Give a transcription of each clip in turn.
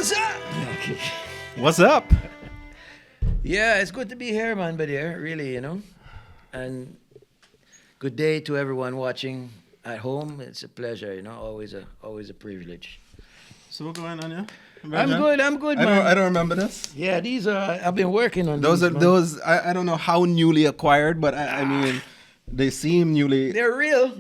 What's up? What's up? Yeah, it's good to be here, man, Badir, really, And good day to everyone watching at home. It's a pleasure, always a privilege. So what's going on, yeah? I'm good, man. I don't remember this. Yeah, these are, I've been working on Those these, are man. those. I don't know how newly acquired, but I mean, they seem newly. They're real.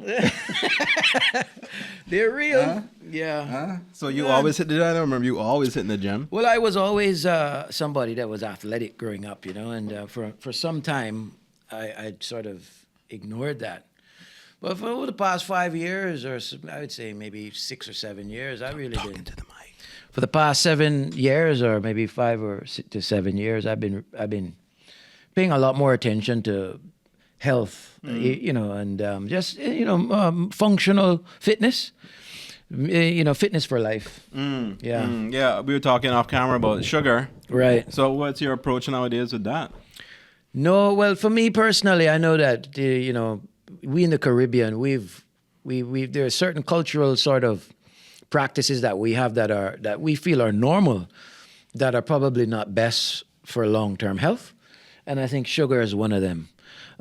They're real. Yeah. So you always hit the gym? I don't remember you always hitting the gym. Well, I was always somebody that was athletic growing up, and for some time, I sort of ignored that. But for over the past 5 years, or I would say maybe 6 or 7 years, I really did. To the mic. For the past 7 years, or maybe 5 or 6 to 7 years, I've been paying a lot more attention to health, and just functional fitness. Fitness for life. Yeah, we were talking off camera about sugar. Right. So what's your approach nowadays with that? No, well, for me personally, I know that we in the Caribbean, there are certain cultural sort of practices that we have that we feel are normal, that are probably not best for long-term health, and I think sugar is one of them.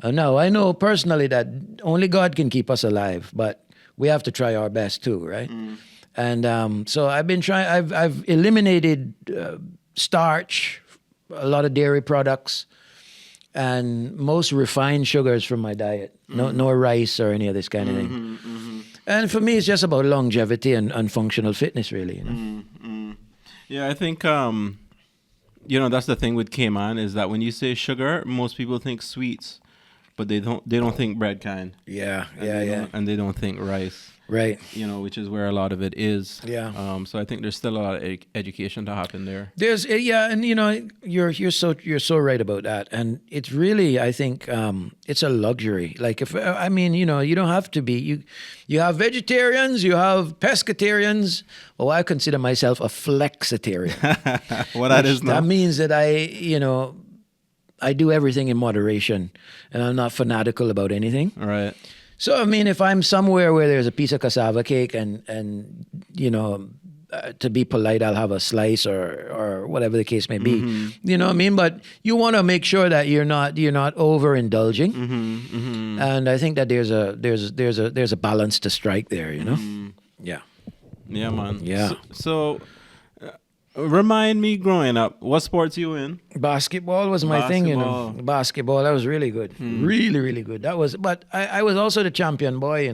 Now, I know personally that only God can keep us alive, but we have to try our best too, right? And so I've been trying. I've eliminated starch, a lot of dairy products, and most refined sugars from my diet. No rice or any of this kind of thing. And for me, it's just about longevity and functional fitness, really. Yeah, I think that's the thing with Cayman is that when you say sugar, most people think sweets, but they don't think bread kind. Yeah. And they don't think rice. Right. Which is where a lot of it is. Yeah. So I think there's still a lot of education to happen there. There's and you're so right about that, and it's really, I think, it's a luxury. Like you don't have to be. You have vegetarians, you have pescatarians. Oh, I consider myself a flexitarian. That is now? That means that I do everything in moderation, and I'm not fanatical about anything. Right. So, I mean, if I'm somewhere where there's a piece of cassava cake and to be polite, I'll have a slice or whatever the case may be. You know what I mean? But you want to make sure that you're not overindulging. And I think that there's a balance to strike there, Yeah. Yeah, man. Yeah. So remind me, growing up, what sports you in? Basketball was my thing, Basketball, that was really good. Really, really good. But I was also the champion boy,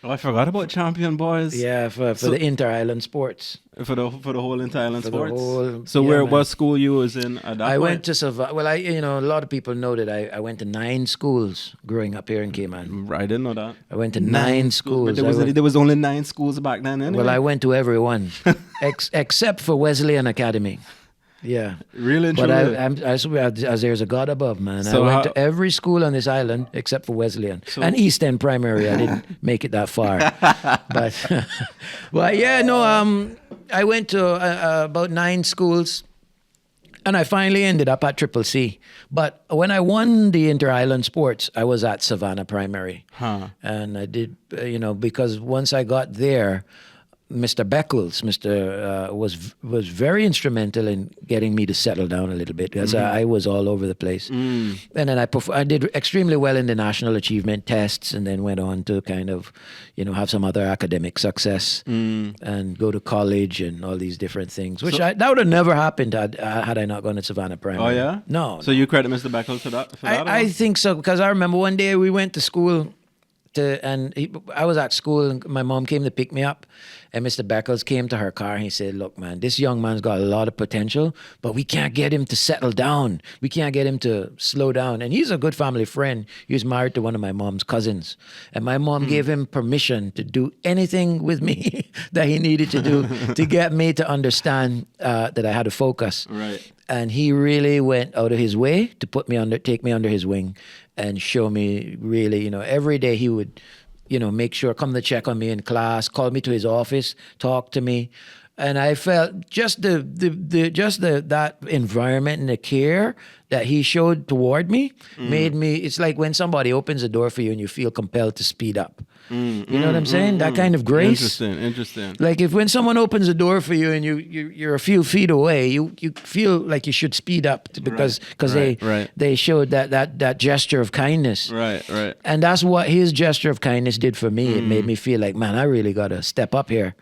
Oh, I forgot about champion boys. Yeah, for the inter-island sports. For the whole inter-island sports? So what school you was in at that I point? went to Savannah. Well, a lot of people know that I went to 9 schools growing up here in Cayman. I didn't know that. I went to 9 schools. There was only 9 schools back then anyway. Well, I went to every one, except for Wesleyan Academy. Yeah. Really? But I swear, as there's a God above, man. So I went to every school on this island except for Wesleyan. And East End Primary. I didn't make it that far. But, I went to about 9 schools. And I finally ended up at Triple C. But when I won the Inter-Island Sports, I was at Savannah Primary. And I did, because once I got there, Mr. Beckles, was very instrumental in getting me to settle down a little bit because I was all over the place. And then I did extremely well in the national achievement tests, and then went on to kind of, have some other academic success and go to college and all these different things, which that would have never happened had I not gone to Savannah Primary. Oh yeah? No. So you credit Mr. Beckles for that? I think so, because I remember one day we went to school. I was at school, and my mom came to pick me up, and Mr. Beckles came to her car and he said, "Look, man, this young man's got a lot of potential, but we can't get him to settle down. We can't get him to slow down." And he's a good family friend. He was married to one of my mom's cousins, and my mom gave him permission to do anything with me that he needed to do to get me to understand that I had to focus. Right. And he really went out of his way to take me under his wing and show me really, every day he would, make sure, come to check on me in class, call me to his office, talk to me. And I felt just that environment and the care that he showed toward me made me. It's like when somebody opens a door for you and you feel compelled to speed up. You know what I'm saying? That kind of grace. Interesting. Like if when someone opens a door for you and you're a few feet away, you feel like you should speed up because they showed that gesture of kindness. Right. And that's what his gesture of kindness did for me. It made me feel like, man, I really got to step up here.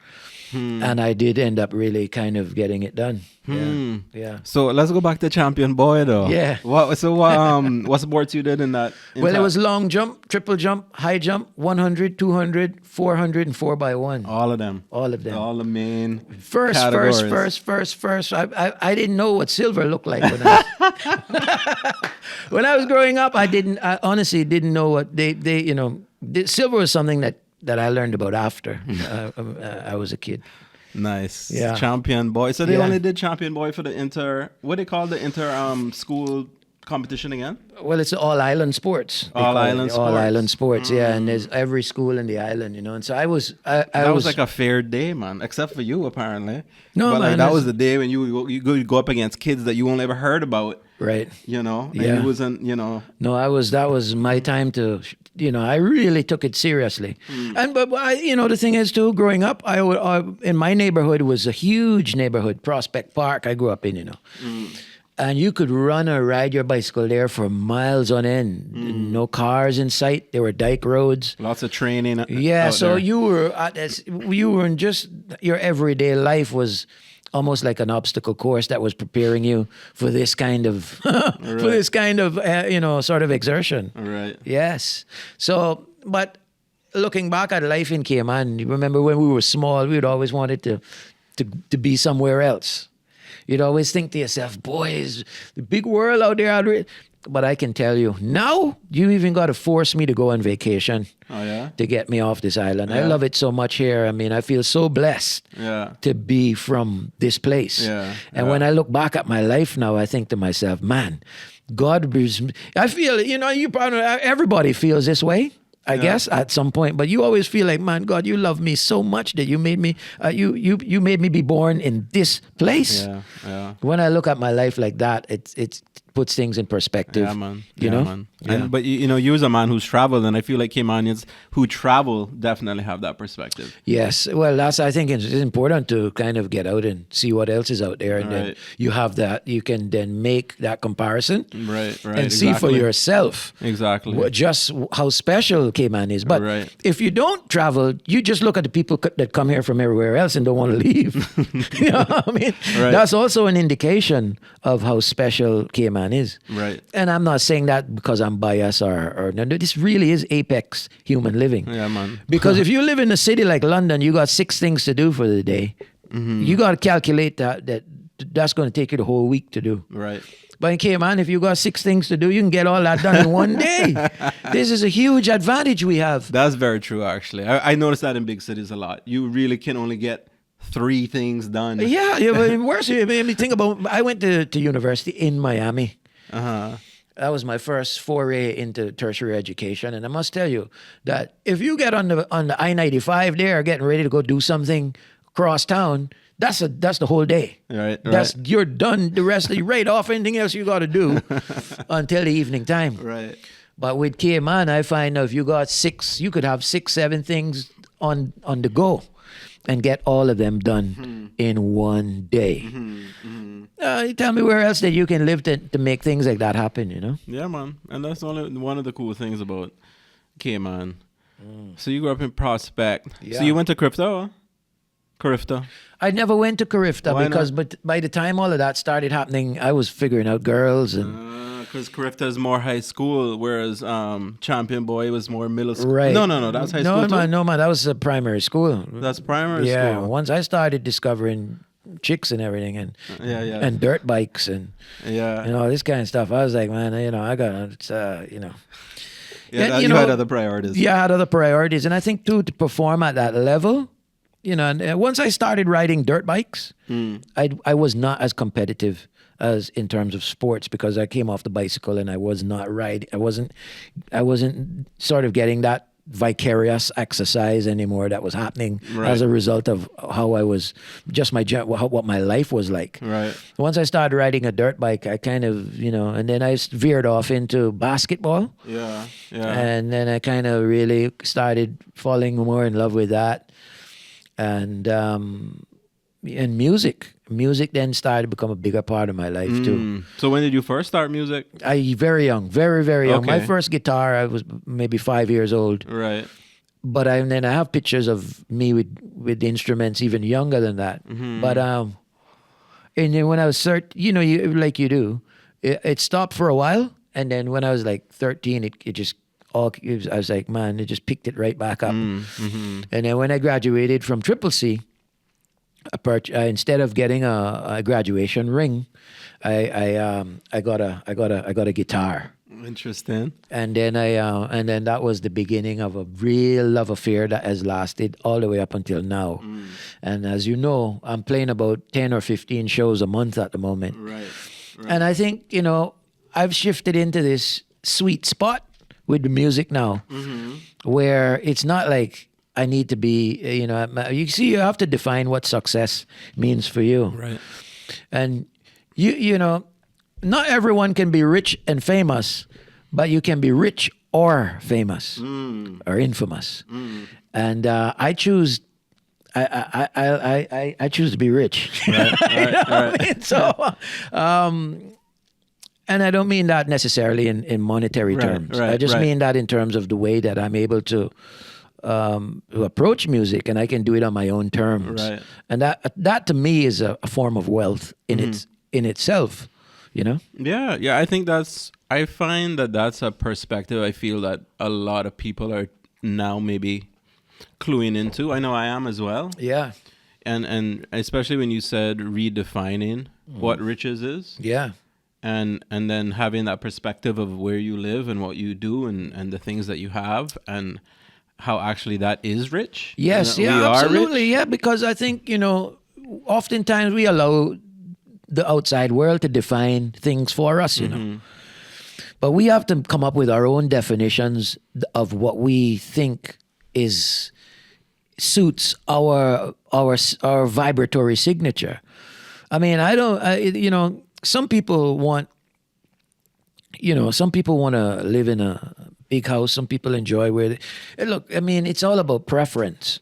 And I did end up really kind of getting it done. Yeah. So let's go back to champion boy though. Yeah. What sports you did in that? Well, it was long jump, triple jump, high jump, 100, 200, 400, and 4x1. All of them. All the main categories. First. I didn't know what silver looked like when I was growing up. I honestly didn't know what silver was something that I learned about after I was a kid. Nice. Yeah. Champion boy. So they only did champion boy for the what do they call the school competition again? Well, it's all island sports. All island sports. Yeah. And there's every school in the island, And so I was like a fair day, man, except for you apparently. No, but man, that was the day when you go up against kids that you won't ever heard about. Right. And it wasn't, No, that was my time to, I really took it seriously. And but the thing is too, growing up, I in my neighborhood was a huge neighborhood, Prospect Park. I grew up in, and you could run or ride your bicycle there for miles on end. No cars in sight. There were dike roads. Lots of training. Yeah, so there. you were in just your everyday life was almost like an obstacle course that was preparing you for this kind of sort of exertion. Right. Yes. So, but looking back at life in Cayman, you remember when we were small, we'd always wanted to be somewhere else. You'd always think to yourself, boys, the big world out there. But I can tell you, now you even got to force me to go on vacation to get me off this island. Yeah. I love it so much here. I mean, I feel so blessed to be from this place. Yeah. And when I look back at my life now, I think to myself, man, I feel, you probably, everybody feels this way. I guess at some point, but you always feel like, man, God, you love me so much that you made me, you made me be born in this place. Yeah. When I look at my life like that, it puts things in perspective. Yeah, man. You know? Man. But you as a man who's traveled, and I feel like Caymanians who travel definitely have that perspective. Yes. Well, I think it's important to kind of get out and see what else is out there, and then you have that. You can then make that comparison, right, and see for yourself just how special Cayman is. But if you don't travel, you just look at the people that come here from everywhere else and don't want to leave. You know what I mean? That's also an indication of how special Cayman is. Right. And I'm not saying that because I'm biased or no, this really is apex human living. Yeah, man. Because if you live in a city like London, you got 6 things to do for the day. You got to calculate that's going to take you the whole week to do. Right. But in Cayman, if you got 6 things to do, you can get all that done in one day. This is a huge advantage we have. That's very true, actually. I notice that in big cities a lot. You really can only get 3 things done. Yeah, but worse. I mean, think about. I went to university in Miami. That was my first foray into tertiary education, and I must tell you that if you get on the I-95 there, getting ready to go do something across town, that's the whole day. Right. You're done. The rest of you right off anything else you got to do until the evening time. Right. But with Cayman, I find if you got 6, you could have 6, 7 things on the go and get all of them done in one day. Tell me where else that you can live to make things like that happen, Yeah, man. And that's only one of the cool things about Cayman. So you grew up in Prospect. Yeah. So you went to Carifta? I never went to Carifta because but by the time all of that started happening, I was figuring out girls and... Because Carifta is more high school, whereas Champion Boy was more middle school. Right. No, that was high school too? No, man, that was primary school. That's primary school? Yeah, once I started discovering chicks and everything and dirt bikes and this kind of stuff, I was like, man, I got you had other priorities. Yeah, I had other priorities. And I think too, to perform at that level, and once I started riding dirt bikes, I was not as competitive as in terms of sports because I came off the bicycle and I was not riding. I wasn't sort of getting that vicarious exercise anymore that was happening as a result of how I was, just what my life was like. Right. Once I started riding a dirt bike, I kind of, and then I veered off into basketball. Yeah. And then I kind of really started falling more in love with that. And music. Music then started to become a bigger part of my life too. So when did you first start music? Very young, very, very young. Okay. My first guitar, I was maybe 5 years old. Right. But then I have pictures of me with instruments even younger than that. But and then when I was like you do, it stopped for a while, and then when I was like 13, it just I was like, man, it just picked it right back up. And then when I graduated from Triple C, instead of getting a graduation ring, I got a guitar. Interesting. And then that was the beginning of a real love affair that has lasted all the way up until now. And as you know, I'm playing about 10 or 15 shows a month at the moment. Right. And I think, I've shifted into this sweet spot with the music now, where it's not like I need to be, you have to define what success means for you. Right. And not everyone can be rich and famous, but you can be rich or famous or infamous. And I choose. I choose to be rich. Right. So, and I don't mean that necessarily in monetary terms. I just mean that in terms of the way that I'm able to approach music, and I can do it on my own terms. Right. And that to me is a form of wealth in itself. Yeah. I find that's a perspective I feel that a lot of people are now maybe cluing into. I know I am as well. Yeah. And especially when you said redefining what riches is. Yeah. And then having that perspective of where you live and what you do and the things that you have and how actually that is rich. Yes, we yeah, are absolutely. rich. Yeah, because I think, oftentimes we allow the outside world to define things for us, But we have to come up with our own definitions of what we think suits our vibratory signature. I mean, some people want to live in a big house. Some people enjoy look, I mean, it's all about preference.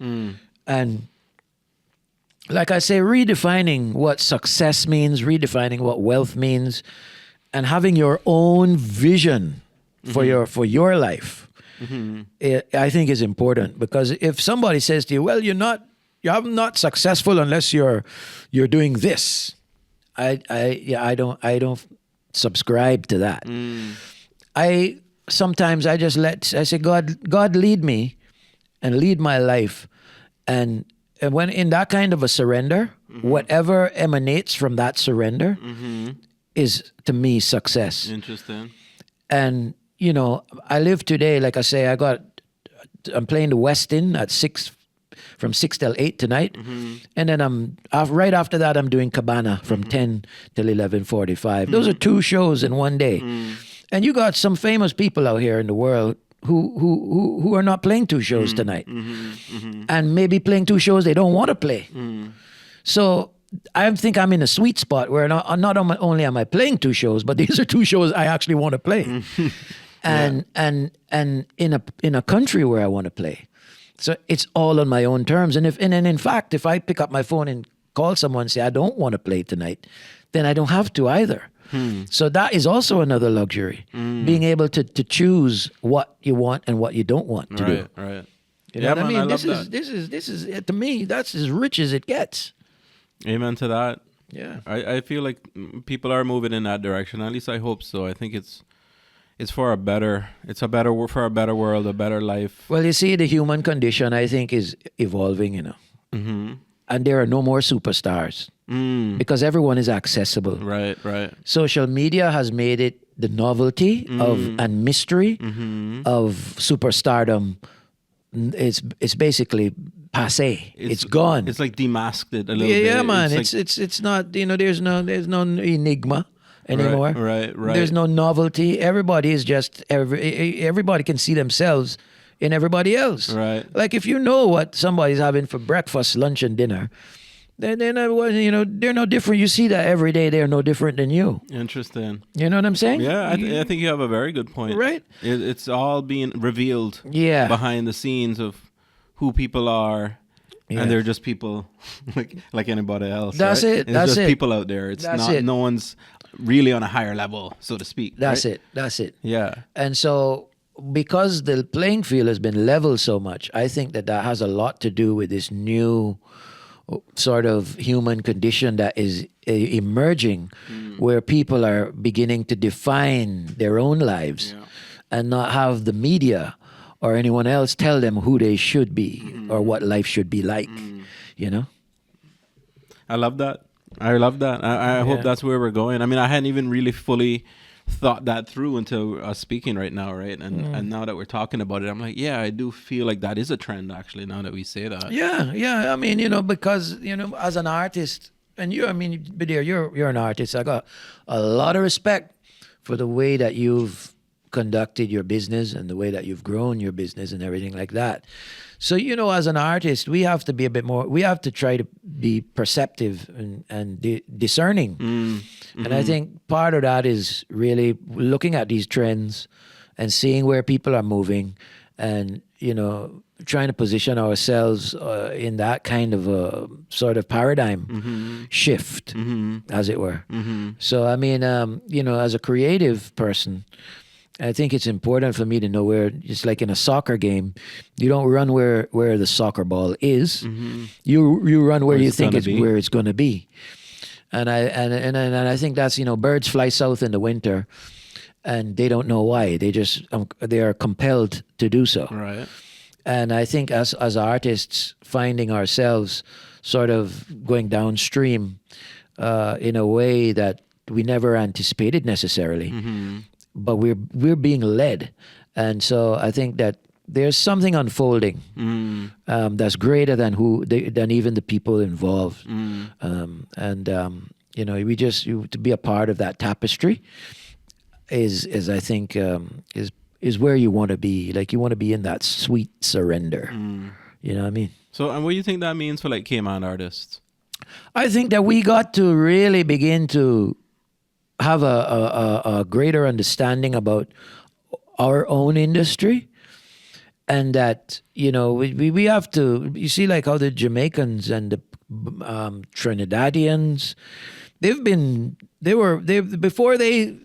And like I say, redefining what success means, redefining what wealth means, and having your own vision for your life, I think is important. Because if somebody says to you, well, you're not successful unless you're doing this, I don't subscribe to that. Sometimes I say, God lead me and lead my life. And when in that kind of a surrender, whatever emanates from that surrender is, to me, success. Interesting. And, I live today, like I say, I'm playing the Westin at 6, from 6 till 8 tonight. And then right after that, I'm doing Cabana from 10 till 11:45. Those are 2 shows in one day. And you got some famous people out here in the world who are not playing 2 shows tonight. And maybe playing 2 shows they don't want to play. So I think I'm in a sweet spot where not only am I playing 2 shows, but these are 2 shows I actually want to play. And in a country where I want to play. So it's all on my own terms. And in fact, if I pick up my phone and call someone and say, I don't want to play tonight, then I don't have to either. So that is also another luxury, being able to choose what you want and what you don't want to do. Right. You know what I mean? This is to me, that's as rich as it gets. Amen to that. Yeah. I feel like people are moving in that direction. At least I hope so. I think it's for a better world, a better life. Well, you see, the human condition, I think, is evolving, And there are no more superstars because everyone is accessible. Right. Social media has made it the novelty and mystery of superstardom. It's basically passé. It's gone. It's like demasked it a little bit. Yeah, man. It's not. There's no enigma anymore. Right. There's no novelty. Everybody is just everybody can see themselves in everybody else. Right. Like if you know what somebody's having for breakfast, lunch, and dinner, then they're not, they're no different. You see that every day. They're no different than you. Interesting. You know what I'm saying? Yeah, I think you have a very good point. Right. It's all being revealed Yeah. behind the scenes of who people are. Yeah. And they're just people like anybody else. That's right? it. It's That's just it. people out there. It's That's not it. no one's really on a higher level, so to speak. That's right? it. That's it. Yeah. And so, because the playing field has been leveled so much, I think that has a lot to do with this new sort of human condition that is emerging, where people are beginning to define their own lives and not have the media or anyone else tell them who they should be or what life should be like, I love that. I hope that's where we're going. I mean, I hadn't even really fully thought that through until us speaking right now, right? And now that we're talking about it, I'm like, yeah, I do feel like that is a trend, actually, now that we say that. Yeah. I mean, because, as an artist, and Badir, you're an artist. I got a lot of respect for the way that you've conducted your business and the way that you've grown your business and everything like that. So, as an artist, we have to be a bit more, we have to try to be perceptive and discerning. And I think part of that is really looking at these trends and seeing where people are moving and, trying to position ourselves in that kind of a sort of paradigm shift, as it were. So, I mean, as a creative person, I think it's important for me to know where, just like in a soccer game, you don't run where the soccer ball is. You run where you think where it's going to be. And I think that's, birds fly south in the winter and they don't know why. They just, they are compelled to do so. Right. And I think as artists, finding ourselves sort of going downstream in a way that we never anticipated necessarily. But we're being led, and so I think that there's something unfolding that's greater than even the people involved, we just to be a part of that tapestry is I think is where you want to be. Like you want to be in that sweet surrender. You know what I mean? So, and what do you think that means for like Cayman artists? I think that we got to really begin to have a greater understanding about our own industry, and that we have to, you see, like how the Jamaicans and the Trinidadians, before they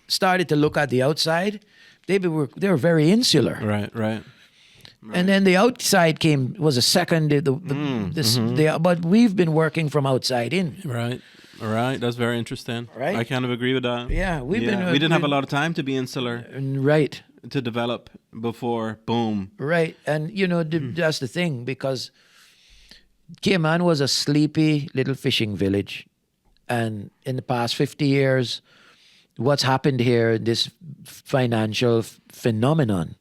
started to look at the outside, they were very insular. Right. And then the outside was a second. But we've been working from outside in. Right. All right, that's very interesting. Right? I kind of agree with that. Yeah, we didn't have a lot of time to be insular. Right. To develop before, boom. Right, and that's the thing, because Cayman was a sleepy little fishing village, and in the past 50 years, what's happened here, this financial phenomenon,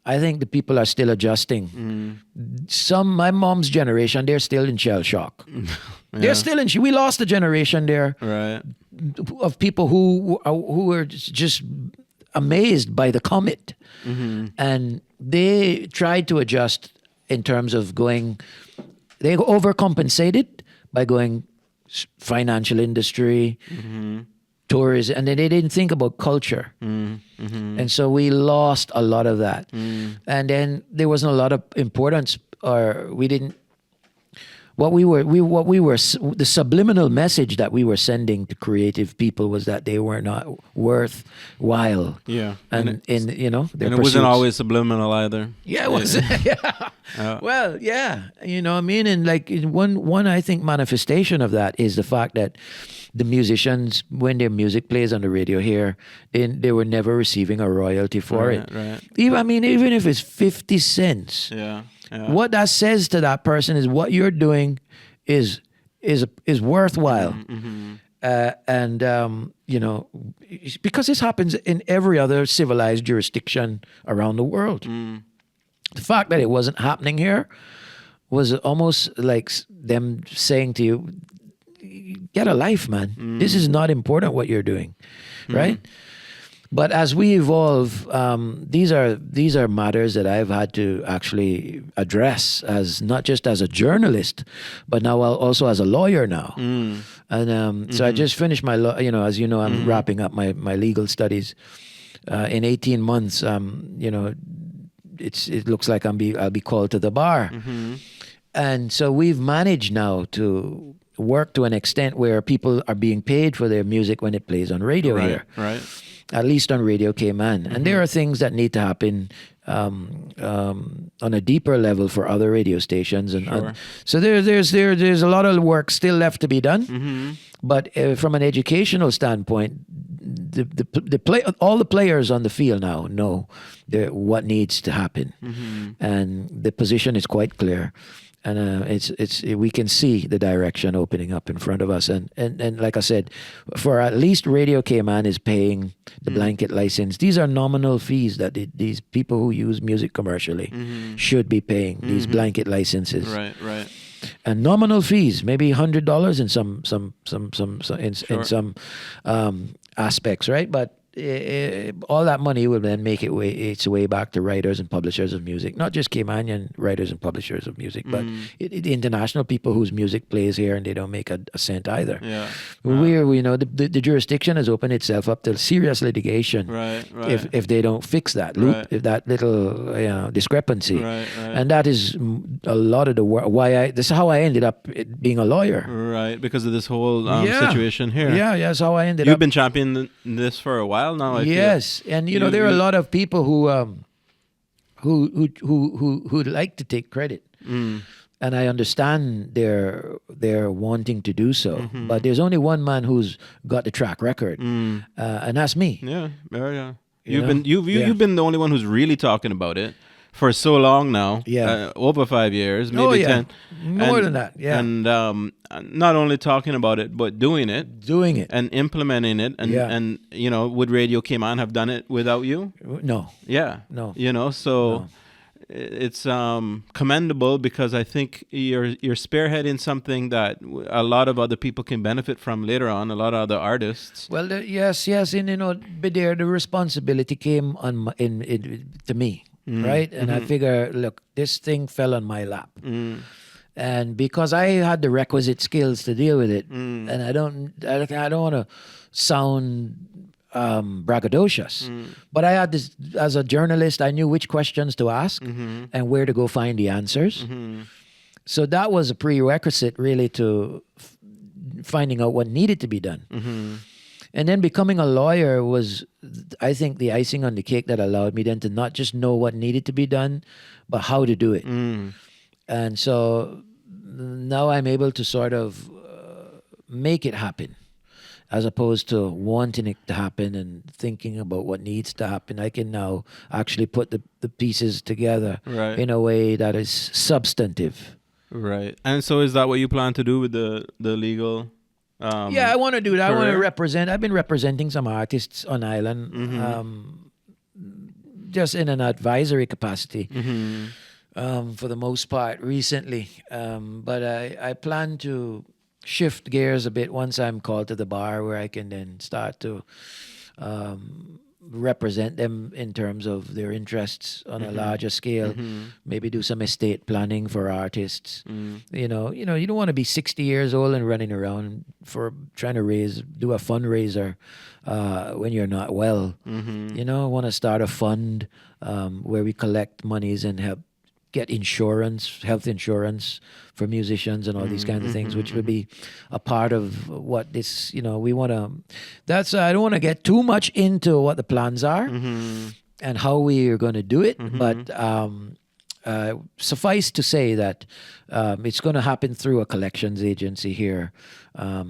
I think the people are still adjusting. My mom's generation, they're still in shell shock. They're still in. We lost a generation there, right, of people who were just amazed by the comet, and they tried to adjust in terms of going. They overcompensated by going financial industry, tourism, and then they didn't think about culture. And so we lost a lot of that. And then there wasn't a lot of importance, or we didn't. The subliminal message that we were sending to creative people was that they were not worthwhile. Yeah, and their it wasn't always subliminal either. Yeah, it was. Well, yeah, I mean, and like one I think manifestation of that is the fact that the musicians, when their music plays on the radio here, they were never receiving a royalty for it. Right. Even if it's 50 cents. Yeah. What that says to that person is what you're doing is worthwhile. Because this happens in every other civilized jurisdiction around the world. The fact that it wasn't happening here was almost like them saying to you, get a life, man. This is not important what you're doing, right? But as we evolve, these are matters that I've had to actually address as not just as a journalist, but now also as a lawyer now. And so I just finished my as you know, I'm wrapping up my legal studies. In 18 months, it looks like I'll be called to the bar. And so we've managed now to work to an extent where people are being paid for their music when it plays on radio here. Right. At least on Radio Cayman. And there are things that need to happen on a deeper level for other radio stations. And so there's a lot of work still left to be done. But from an educational standpoint, all the players on the field now know what needs to happen, and the position is quite clear. And we can see the direction opening up in front of us. And like I said, for at least Radio Cayman is paying the blanket license. These are nominal fees that these people who use music commercially should be paying, these blanket licenses. Right. And nominal fees, maybe $100 in some aspects, right? But all that money will then make its way back to writers and publishers of music, not just Caymanian writers and publishers of music, but international people whose music plays here and they don't make a cent either. Yeah. The jurisdiction has opened itself up to serious litigation. Right. If they don't fix that loop, if that little discrepancy. Right. And that is a lot of the work. This is how I ended up being a lawyer. Right, because of this whole situation here. Yeah, that's how I ended up. You've been championing this for a while now. I feel. And there are a lot of people who like to take credit, and I understand their wanting to do so. But there's only one man who's got the track record, and that's me. Yeah. You've been the only one who's really talking about it for so long now. Over 5 years, maybe 10. More than that. Yeah. And not only talking about it, but doing it, and implementing it. And would Radio Cayman have done it without you? No. Yeah. No. So it's commendable, because I think you're spearheading something that a lot of other people can benefit from later on. A lot of other artists. Well, yes, and Badir, the responsibility came to me. Right? And I figure, look, this thing fell on my lap. And because I had the requisite skills to deal with it, and I don't want to sound braggadocious, but I had this, as a journalist, I knew which questions to ask and where to go find the answers. So that was a prerequisite, really, to finding out what needed to be done. And then becoming a lawyer was, I think, the icing on the cake that allowed me then to not just know what needed to be done, but how to do it. And so now I'm able to sort of make it happen, as opposed to wanting it to happen and thinking about what needs to happen. I can now actually put the pieces together in a way that is substantive. Right. And so is that what you plan to do with the legal... I want to do that. Career? I want to represent. I've been representing some artists on island, just in an advisory capacity, for the most part recently. But I plan to shift gears a bit once I'm called to the bar, where I can then start to represent them in terms of their interests on a larger scale. Maybe do some estate planning for artists. You don't want to be 60 years old and running around for trying to do a fundraiser when you're not well. I want to start a fund where we collect monies and help get health insurance for musicians and all these kinds of things, which would be a part of what this, we want to, I don't want to get too much into what the plans are and how we are going to do it. But suffice to say that it's going to happen through a collections agency here. What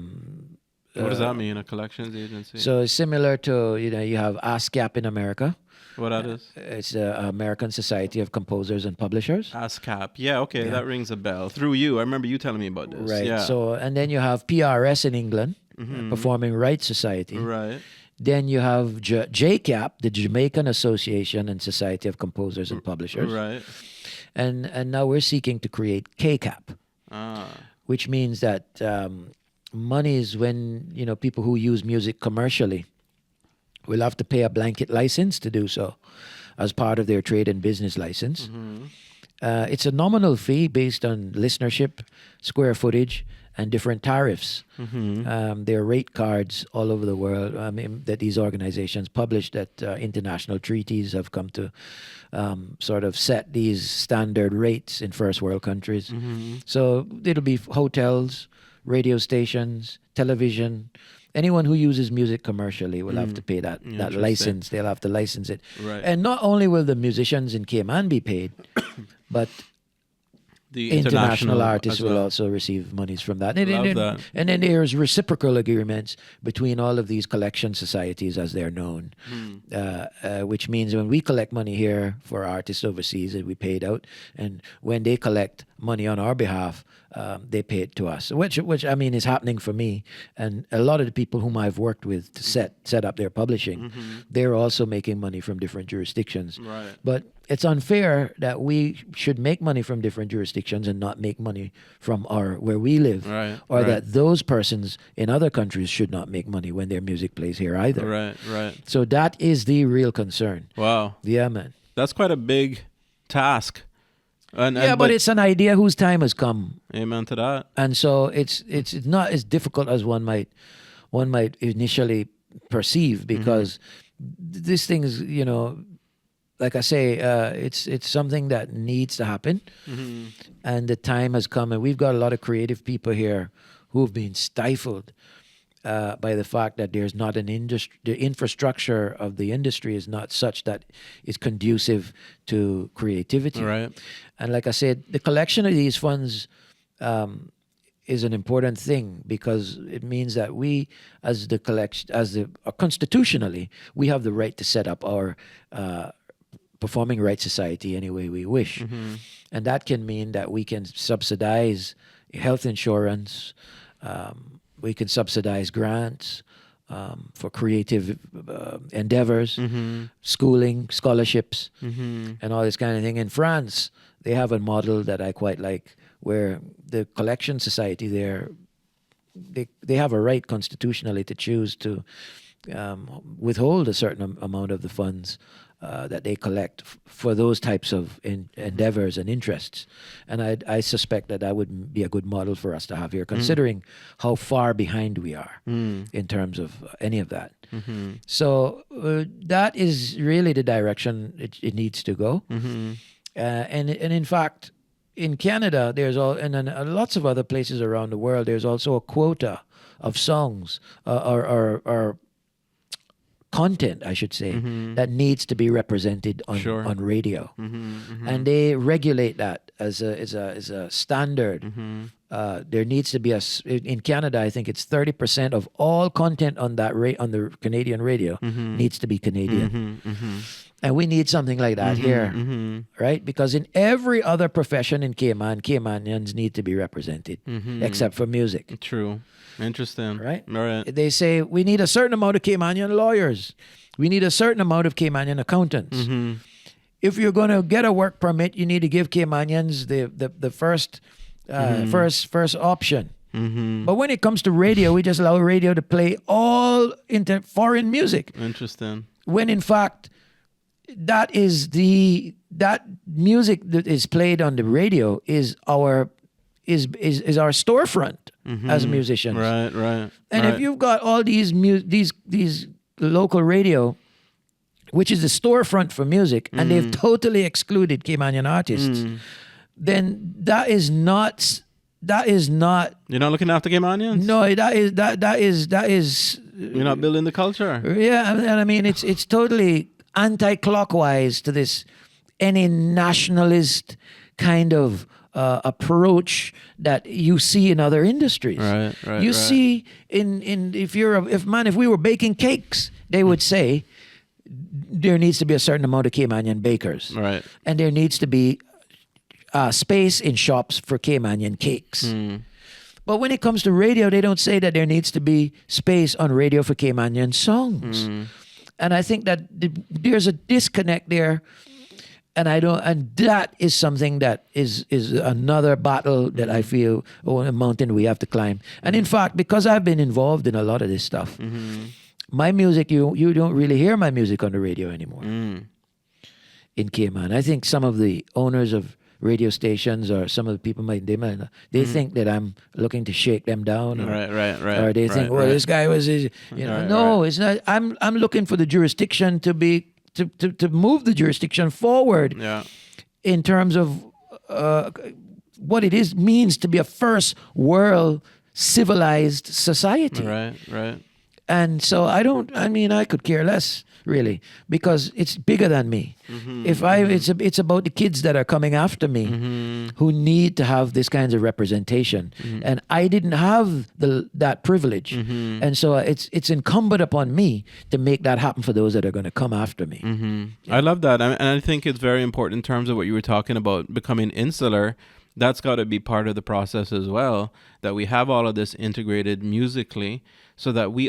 does that mean, a collections agency? So it's similar to, you have ASCAP in America. What that is? It's the American Society of Composers and Publishers. ASCAP. Yeah, okay, that rings a bell. Through you, I remember you telling me about this. Right. Yeah. So, and then you have PRS in England, Performing Rights Society. Right. Then you have JCAP, the Jamaican Association and Society of Composers and Publishers. Right. And now we're seeking to create KCAP, which means that monies when, people who use music commercially will have to pay a blanket license to do so as part of their trade and business license. It's a nominal fee based on listenership, square footage, and different tariffs. There are rate cards all over the world that these organizations publish, that international treaties have come to sort of set these standard rates in first world countries. So it'll be hotels, radio stations, television. Anyone who uses music commercially will have to pay that license. They'll have to license it. Right. And not only will the musicians in Cayman be paid, but The international artists as will well. also receive monies from that. Love that. And then there's reciprocal agreements between all of these collection societies, as they're known, which means when we collect money here for artists overseas, we pay it out, and when they collect money on our behalf, they pay it to us, which I mean is happening for me and a lot of the people whom I've worked with to set up their publishing. They're also making money from different jurisdictions. Right. But it's unfair that we should make money from different jurisdictions and not make money from where we live, Right, or right. that those persons in other countries should not make money when their music plays here either. Right. So that is the real concern. Wow. Yeah, man. That's quite a big task. But it's an idea whose time has come. Amen to that. And so it's not as difficult as one might initially perceive, because this thing is, like I say, it's something that needs to happen, and the time has come, and we've got a lot of creative people here who've been stifled by the fact that there's not an industry. The infrastructure of the industry is not such that it's conducive to creativity. Right. And like I said, the collection of these funds is an important thing, because it means that we, constitutionally, we have the right to set up our performing rights society any way we wish. And that can mean that we can subsidize health insurance, we can subsidize grants for creative endeavors, schooling, scholarships, and all this kind of thing. In France, they have a model that I quite like, where the collection society there, they have a right constitutionally to choose to withhold a certain amount of the funds that they collect for those types of endeavors and interests. And I suspect that would be a good model for us to have here, considering how far behind we are in terms of any of that. So that is really the direction it needs to go. And in fact, in Canada, and then lots of other places around the world, there's also a quota of songs or content, I should say, that needs to be represented on radio, and they regulate that as a standard. There needs to be in Canada, I think it's 30% of all content on that on the Canadian radio needs to be Canadian. And we need something like that here, right? Because in every other profession in Cayman, Caymanians need to be represented, except for music. True. Interesting. Right? All right. They say we need a certain amount of Caymanian lawyers. We need a certain amount of Caymanian accountants. If you're going to get a work permit, you need to give Caymanians the first option. But when it comes to radio, we just allow radio to play all foreign music. Interesting. When in fact, that music that is played on the radio is our storefront as musicians. Right. And if you've got all these local radio, which is the storefront for music, and they've totally excluded Caymanian artists, then that is not. You're not looking after Caymanians? No, that is. You're not building the culture. Yeah, and I mean it's totally anti-clockwise to any nationalist kind of approach that you see in other industries. Right. You see if we were baking cakes, they would say there needs to be a certain amount of Caymanian bakers. Right. And there needs to be space in shops for Caymanian cakes. But when it comes to radio, they don't say that there needs to be space on radio for Caymanian songs. And I think that there's a disconnect there. And that is something that is another battle that I feel, a mountain we have to climb. And in fact, because I've been involved in a lot of this stuff, my music, you don't really hear my music on the radio anymore in Cayman. I think some of the owners of radio stations or some of the people they think that I'm looking to shake them down, or, Right. or they think, well, this guy was, no, it's not. I'm looking for the jurisdiction to move the jurisdiction forward. Yeah. In terms of what it means to be a first world civilized society. Right. And so I could care less, really, because it's bigger than me. It's about the kids that are coming after me who need to have this kinds of representation. And I didn't have that privilege. And so it's incumbent upon me to make that happen for those that are going to come after me. I love that. And I think it's very important in terms of what you were talking about, becoming insular. That's got to be part of the process as well, that we have all of this integrated musically so that we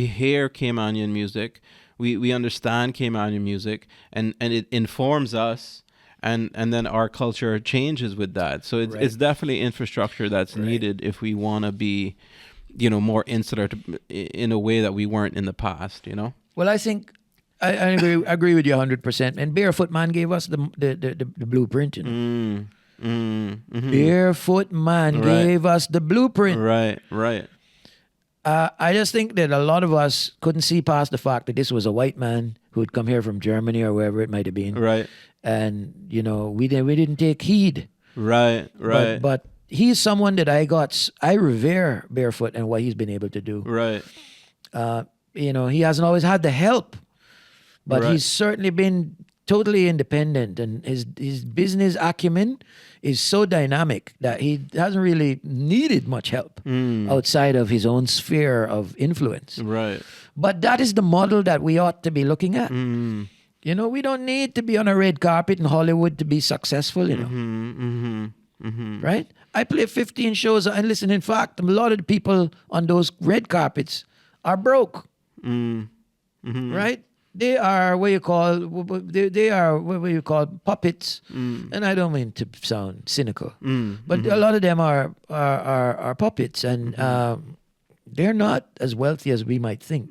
hear Caymanian music, we understand Caymanian music, and it informs us, and then our culture changes with that. So it's definitely infrastructure that's needed if we want to be, more insular in a way that we weren't in the past, Well, I think I agree with you 100%. And Barefoot Man gave us the blueprint, Barefoot Man gave us the blueprint. Right. I just think that a lot of us couldn't see past the fact that this was a white man who had come here from Germany or wherever it might have been. Right. And, we didn't take heed. Right. But he's someone that I revere Barefoot and what he's been able to do. Right. He hasn't always had the help, but he's certainly been totally independent, and his business acumen is so dynamic that he hasn't really needed much help outside of his own sphere of influence. Right. But that is the model that we ought to be looking at. We don't need to be on a red carpet in Hollywood to be successful, Right? I play 15 shows, and listen, in fact, a lot of the people on those red carpets are broke. Right? They are what you call puppets, and I don't mean to sound cynical, but a lot of them are puppets, and they're not as wealthy as we might think.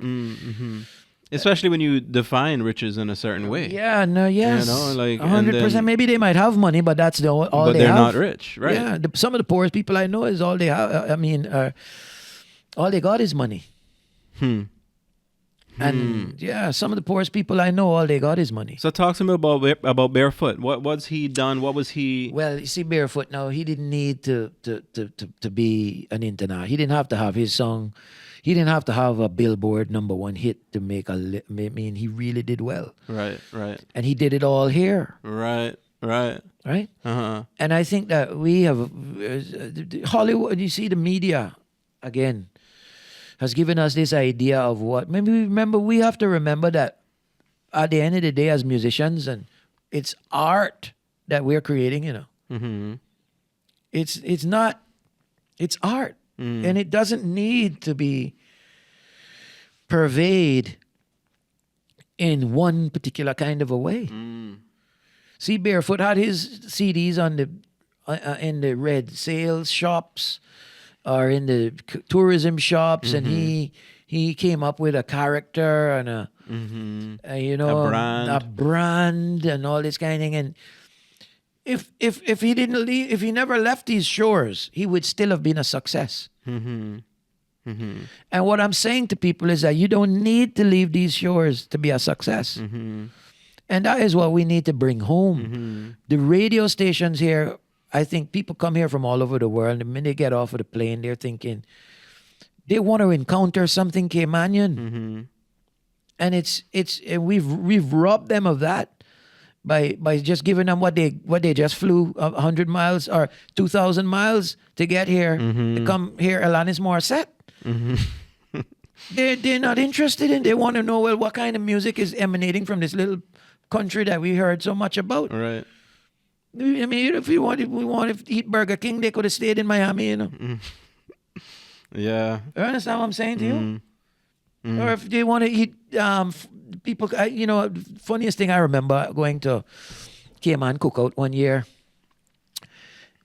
Especially when you define riches in a certain way. Yeah, no, yes, 100%. Maybe they might have money, but that's all they have. But they're not rich, right? Yeah, some of the poorest people I know is all they have. All they got is money. And some of the poorest people I know, all they got is money. So talk to me about Barefoot. What's he done? What was he? Well, you see, Barefoot, now, he didn't need to be an international. He didn't have to have his song. He didn't have to have a Billboard #1 hit to make he really did well. Right. And he did it all here. Right. And I think that we have Hollywood. You see, the media again has given us this idea of what. We have to remember that at the end of the day, as musicians, and it's art that we're creating. It's not. It's art, and it doesn't need to be purveyed in one particular kind of a way. See, Barefoot had his CDs on in the red sales shops or in the tourism shops, and he came up with a character and a brand and all this kind of thing. And if he didn't leave, if he never left these shores, he would still have been a success. And what I'm saying to people is that you don't need to leave these shores to be a success. And that is what we need to bring home. The radio stations here, I think people come here from all over the world, and when they get off of the plane, they're thinking they want to encounter something Caymanian. And we've robbed them of that by just giving them what they just flew 100 miles or 2,000 miles to get here, to come here, Alanis Morissette. They're not interested in. They want to know, well, what kind of music is emanating from this little country that we heard so much about. Right. If we wanted to eat Burger King, they could have stayed in Miami, Yeah. You understand what I'm saying to you? Or if they want to eat, people, funniest thing I remember going to Cayman Cookout one year.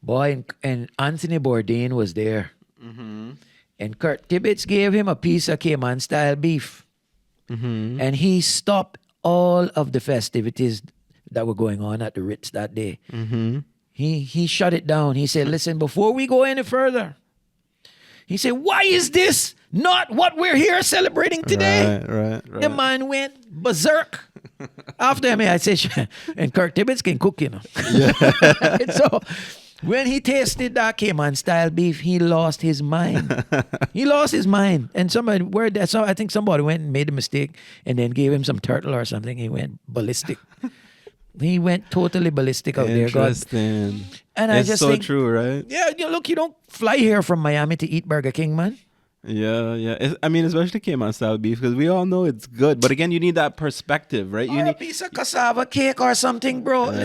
Boy, and Anthony Bourdain was there. And Kurt Tibbetts gave him a piece of Cayman style beef. And he stopped all of the festivities that were going on at the Ritz that day. He shut it down. He said, listen, before we go any further, he said, why is this not what we're here celebrating today? Right. The man went berserk. After me, I said, and Kirk Tibbetts can cook, you know. Yeah. So when he tasted that Cayman style beef, he lost his mind. He lost his mind. And I think somebody went and made a mistake and then gave him some turtle or something. He went ballistic. He went totally ballistic out there. Interesting. And it's I just so think, true, right? Yeah, look, you don't fly here from Miami to eat Burger King, man. Yeah. I mean, especially Cayman style beef, because we all know it's good. But again, you need that perspective, right? A piece of cassava cake or something, bro. My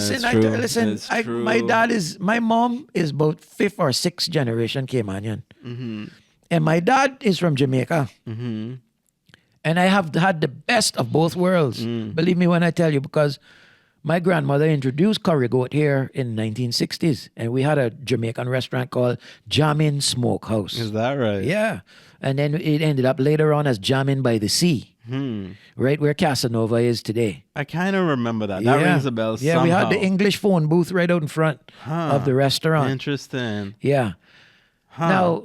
mom is about 5th or 6th generation Caymanian. And my dad is from Jamaica. And I have had the best of both worlds. Believe me when I tell you, because my grandmother introduced curry goat here in the 1960s. And we had a Jamaican restaurant called Jammin Smokehouse. Is that right? Yeah. And then it ended up later on as Jammin by the Sea. Right where Casanova is today. I kind of remember that. That rings a bell somehow. Yeah, we had the English phone booth right out in front of the restaurant. Interesting. Yeah. Now,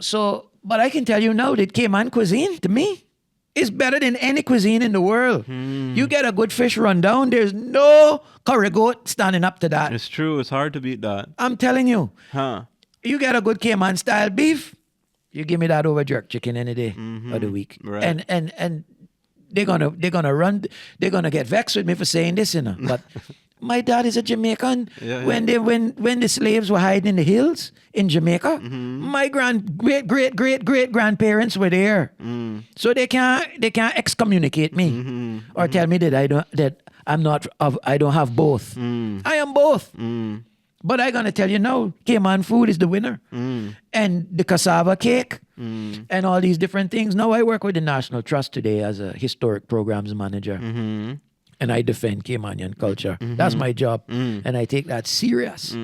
but I can tell you now that Cayman cuisine, to me, is better than any cuisine in the world. You get a good fish rundown, there's no curry goat standing up to that. It's true. It's hard to beat that. I'm telling you. You get a good Cayman style beef, you give me that over jerk chicken any day of the week. Right. And they're gonna get vexed with me for saying this, you know. But my dad is a Jamaican. When the slaves were hiding in the hills in Jamaica, my great grandparents were there. So they can't excommunicate me or tell me that I don't have both. I am both. But I'm gonna tell you now, Cayman food is the winner. And the cassava cake and all these different things. Now I work with the National Trust today as a historic programs manager. And I defend Caymanian culture. That's my job. And I take that serious.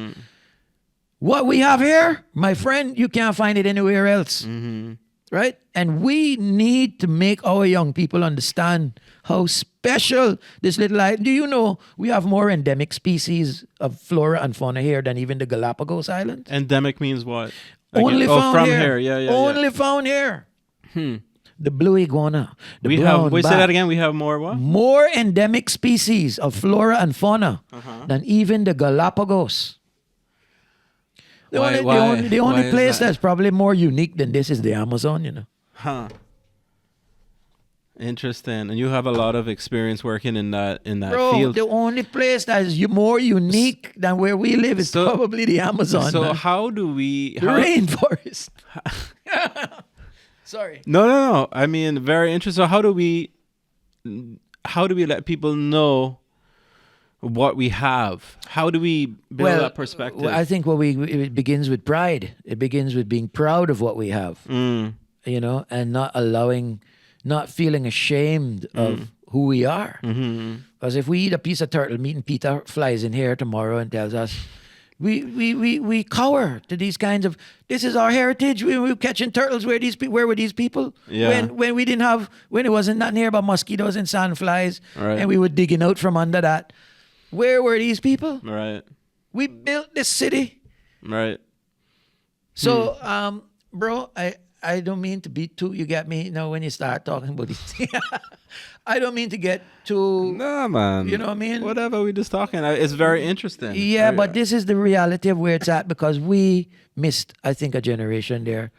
What we have here, my friend, you can't find it anywhere else. Right? And we need to make our young people understand how special this little island. Do you know we have more endemic species of flora and fauna here than even the Galapagos Islands? Endemic means what? Only found from here. Yeah. Only found here. The blue iguana. Say that again. We have more what? More endemic species of flora and fauna than even the Galapagos. The only place that's probably more unique than this is the Amazon, you know. Interesting. And you have a lot of experience working in that Bro, field. The only place that is more unique than where we live is probably the Amazon. So man. how do we... The rainforest. Sorry. No. I mean, very interesting. So how do we let people know what we have? How do we build that perspective? Well, I think it begins with pride. It begins with being proud of what we have, you know, and not feeling ashamed of who we are. Because if we eat a piece of turtle meat and Peter flies in here tomorrow and tells us, we cower to these kinds of, this is our heritage. We were catching turtles. Where were these people? Yeah. When it wasn't nothing here but mosquitoes and sandflies, and we were digging out from under that. Where were these people? Right. We built this city. Right. So, bro, I don't mean to be too, you get me? You know, when you start talking about these I don't mean to get too... Nah, man. You know what I mean? Whatever, we just talking. It's very interesting. Yeah, but this is the reality of where it's at because we missed, I think, a generation there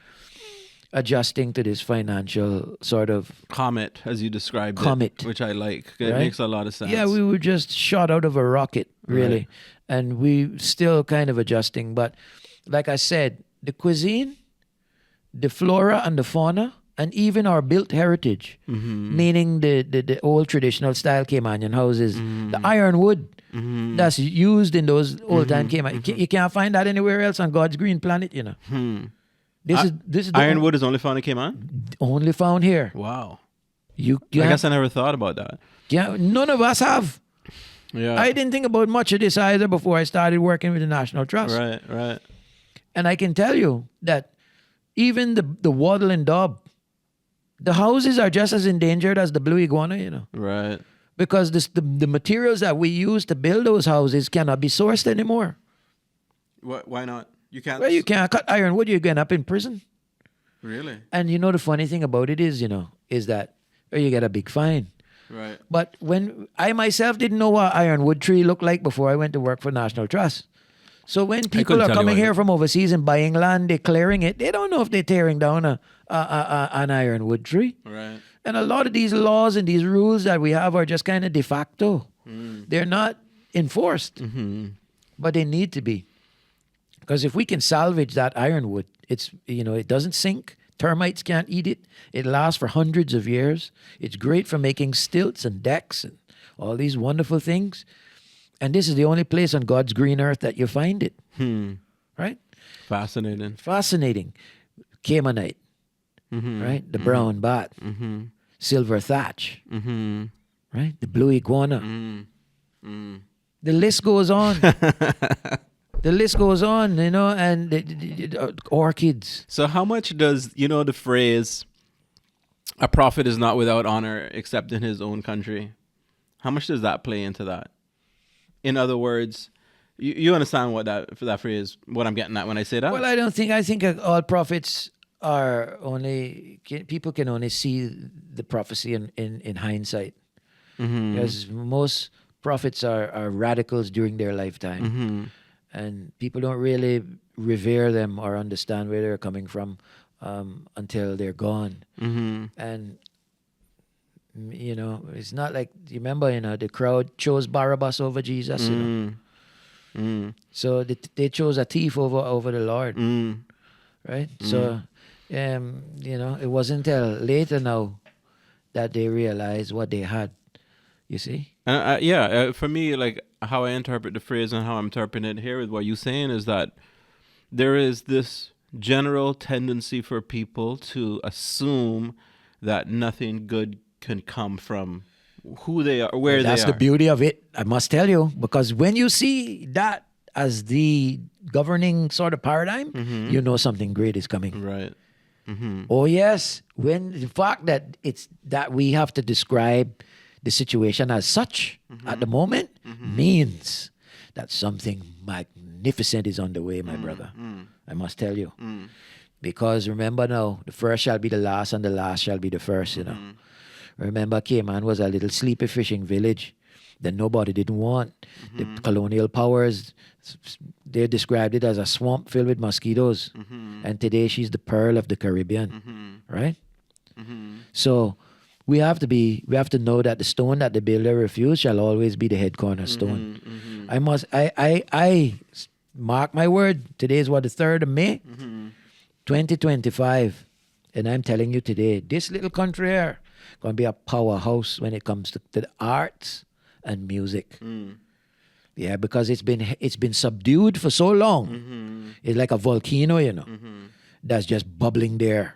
adjusting to this financial sort of... Comet, as you described it. Which I like. It makes a lot of sense. Yeah, we were just shot out of a rocket, really. Right. And we still kind of adjusting. But like I said, the cuisine, the flora and the fauna, and even our built heritage, meaning the old traditional style Caymanian houses, the ironwood that's used in those old time Cayman. You can't find that anywhere else on God's green planet, you know. This is ironwood is only found in Cayman? Only found here. Wow. I guess I never thought about that. Yeah, none of us have. Yeah. I didn't think about much of this either before I started working with the National Trust. Right. And I can tell you that even the wattle and daub the houses are just as endangered as the blue iguana, Right. because the materials that we use to build those houses cannot be sourced anymore. Why not? You can't. Well, you can't cut ironwood, you're going up in prison. Really? And the funny thing about it is, is that you get a big fine. Right. But when I myself didn't know what ironwood tree looked like before I went to work for National Trust. So when people are coming here from overseas and buying land, they're clearing it, they don't know if they're tearing down an ironwood tree. Right. And a lot of these laws and these rules that we have are just kind of de facto. They're not enforced, but they need to be. Because if we can salvage that ironwood, it's it doesn't sink. Termites can't eat it. It lasts for hundreds of years. It's great for making stilts and decks and all these wonderful things. And this is the only place on God's green earth that you find it. Right? Fascinating. Fascinating. Caymanite. Right? The brown bat. Silver thatch. Right? The blue iguana. The list goes on. The list goes on, and the orchids. So how much does, the phrase, a prophet is not without honor except in his own country, how much does that play into that? In other words, you understand what that phrase, what I'm getting at when I say that? Well, I think all prophets are people can only see the prophecy in hindsight. Because most prophets are radicals during their lifetime. And people don't really revere them or understand where they're coming from until they're gone. And, it's not like, you remember, the crowd chose Barabbas over Jesus, So they chose a thief over the Lord, right? So, it wasn't until later now that they realized what they had, you see? For me, like, how I interpret the phrase and how I'm interpreting it here with what you're saying is that there is this general tendency for people to assume that nothing good can come from who they are, where they are. That's the beauty of it, I must tell you, because when you see that as the governing sort of paradigm, you know something great is coming. Right. Oh yes, when the fact that that we have to describe the situation as such at the moment means that something magnificent is on the way, my brother. I must tell you. Because remember now, the first shall be the last and the last shall be the first, Remember, Cayman was a little sleepy fishing village that nobody didn't want. The colonial powers, they described it as a swamp filled with mosquitoes. And today she's the pearl of the Caribbean, right? So we have to know that the stone that the builder refused shall always be the head cornerstone. I mark my word. Today is the 3rd of May, 2025, and I'm telling you today, this little country here going to be a powerhouse when it comes to the arts and music. Yeah, because it's been subdued for so long. It's like a volcano, that's just bubbling there.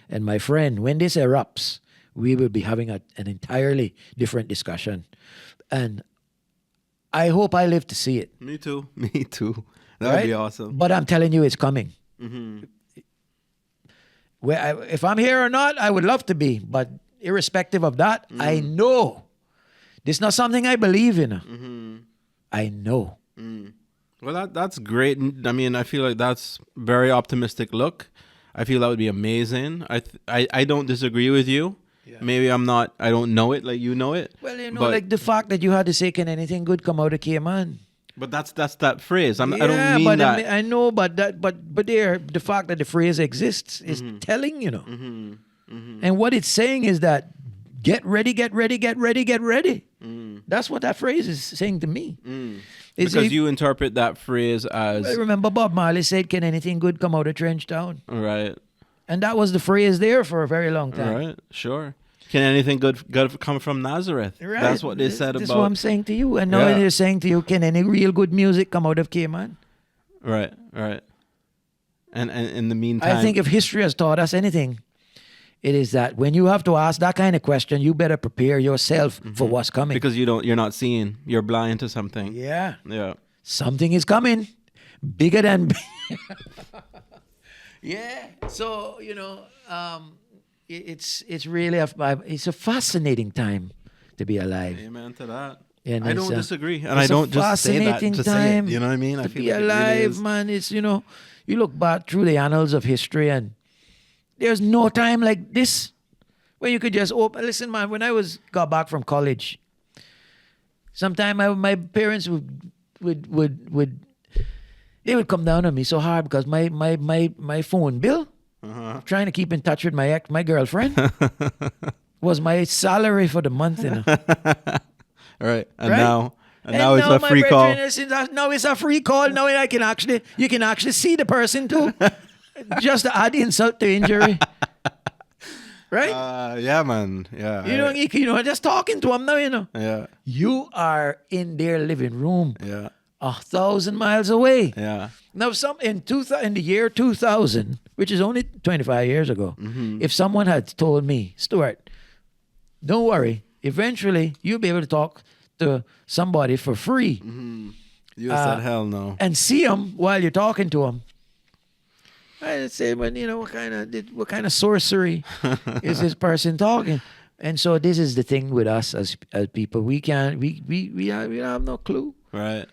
And my friend, when this erupts, we will be having an entirely different discussion. And I hope I live to see it. Me too. That would be awesome. But I'm telling you, it's coming. If I'm here or not, I would love to be. But irrespective of that, I know. This is not something I believe in. I know. Well, that's great. I mean, I feel like that's very optimistic look. I feel that would be amazing. I don't disagree with you. Yeah. Maybe I don't know it like you know it. Well, like the fact that you had to say, can anything good come out of Cayman? But that's that phrase. I don't mean that. I know, but the fact that the phrase exists is telling, And what it's saying is that get ready, get ready, get ready, get ready. That's what that phrase is saying to me. Because you interpret that phrase as... Well, remember Bob Marley said, can anything good come out of Trench Town? Right. And that was the phrase there for a very long time. Right, sure. Can anything good come from Nazareth? Right. That's what they said about... That's what I'm saying to you. And now they're saying to you, can any real good music come out of Cayman? Right. And in the meantime... I think if history has taught us anything, it is that when you have to ask that kind of question, you better prepare yourself for what's coming. Because you're not seeing. You're blind to something. Yeah. Yeah. Something is coming. Bigger than... Yeah. So, it's really it's a fascinating time to be alive. Amen to that. And I don't disagree, and I it's don't a just say that fascinating to say it. time You know what I mean? I to feel be like it really alive, is. man. It's you look back through the annals of history, and there's no time like this where you could just open. Listen, man. When I got back from college, sometime my parents would they would come down on me so hard because my phone bill, trying to keep in touch with my girlfriend, was my salary for the month. All right, and Right? now And now it's a my free call. brethren, now it's a free call. Now you can actually see the person too, just to add insult to injury. Right? Yeah, man. Yeah. Just talking to them now. Yeah. You are in their living room, Yeah. 1,000 miles away. Yeah. Now, in the year 2000, which is only 25 years ago, if someone had told me, Stuart, don't worry, eventually you'll be able to talk to somebody for free. You said hell no. And see them while you're talking to them. I'd say, but what kind of sorcery is this person talking? And so this is the thing with us as people. We have no clue. Right.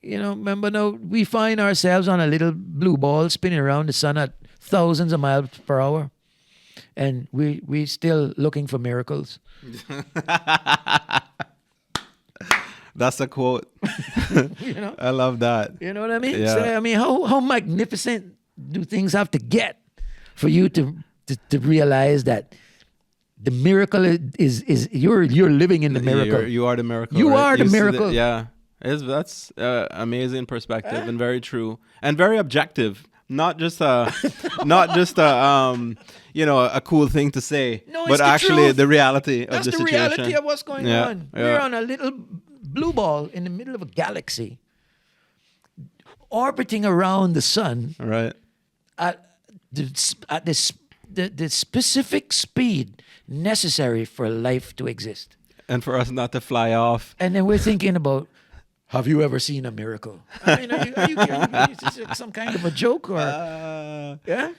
Remember now we find ourselves on a little blue ball spinning around the sun at thousands of miles per hour, and we still looking for miracles. That's a quote. I love that. You know what I mean? Yeah. So, how magnificent do things have to get for you to realize that the miracle is you're living in the miracle. You are the miracle. You right? are the miracle. Yeah. That's amazing perspective and very true and very objective. Not just a cool thing to say, No, it's but the actually truth. the reality That's of the the situation. reality of what's going on. Yeah. We're on a little blue ball in the middle of a galaxy, orbiting around the sun Right. at the specific speed necessary for life to exist. And for us not to fly off. And then we're thinking about, have you ever seen a miracle? I mean, are you kidding me? Is this some kind of a joke or? Yeah.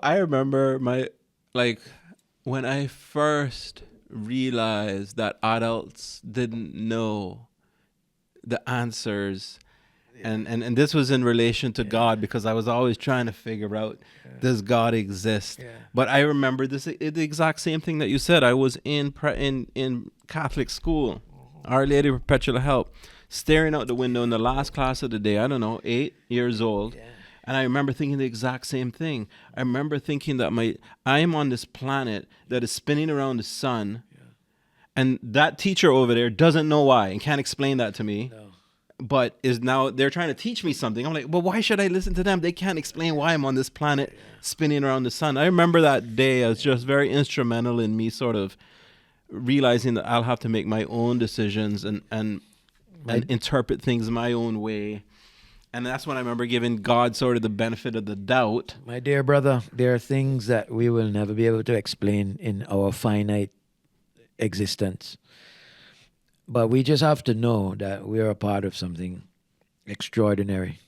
I remember when I first realized that adults didn't know the answers. And this was in relation to God, because I was always trying to figure out, does God exist? Yeah. But I remember the exact same thing that you said. I was in Catholic school, Our Lady of Perpetual Help, staring out the window in the last class of the day, I don't know, 8 years old. Yeah. And I remember thinking the exact same thing. I remember thinking that I am on this planet that is spinning around the sun, and that teacher over there doesn't know why and can't explain that to me. No. But they're trying to teach me something. I'm like, well, why should I listen to them? They can't explain why I'm on this planet spinning around the sun. I remember that day as just very instrumental in me sort of realizing that I'll have to make my own decisions and interpret things my own way. And that's when I remember giving God sort of the benefit of the doubt. My dear brother, there are things that we will never be able to explain in our finite existence. But we just have to know that we are a part of something extraordinary.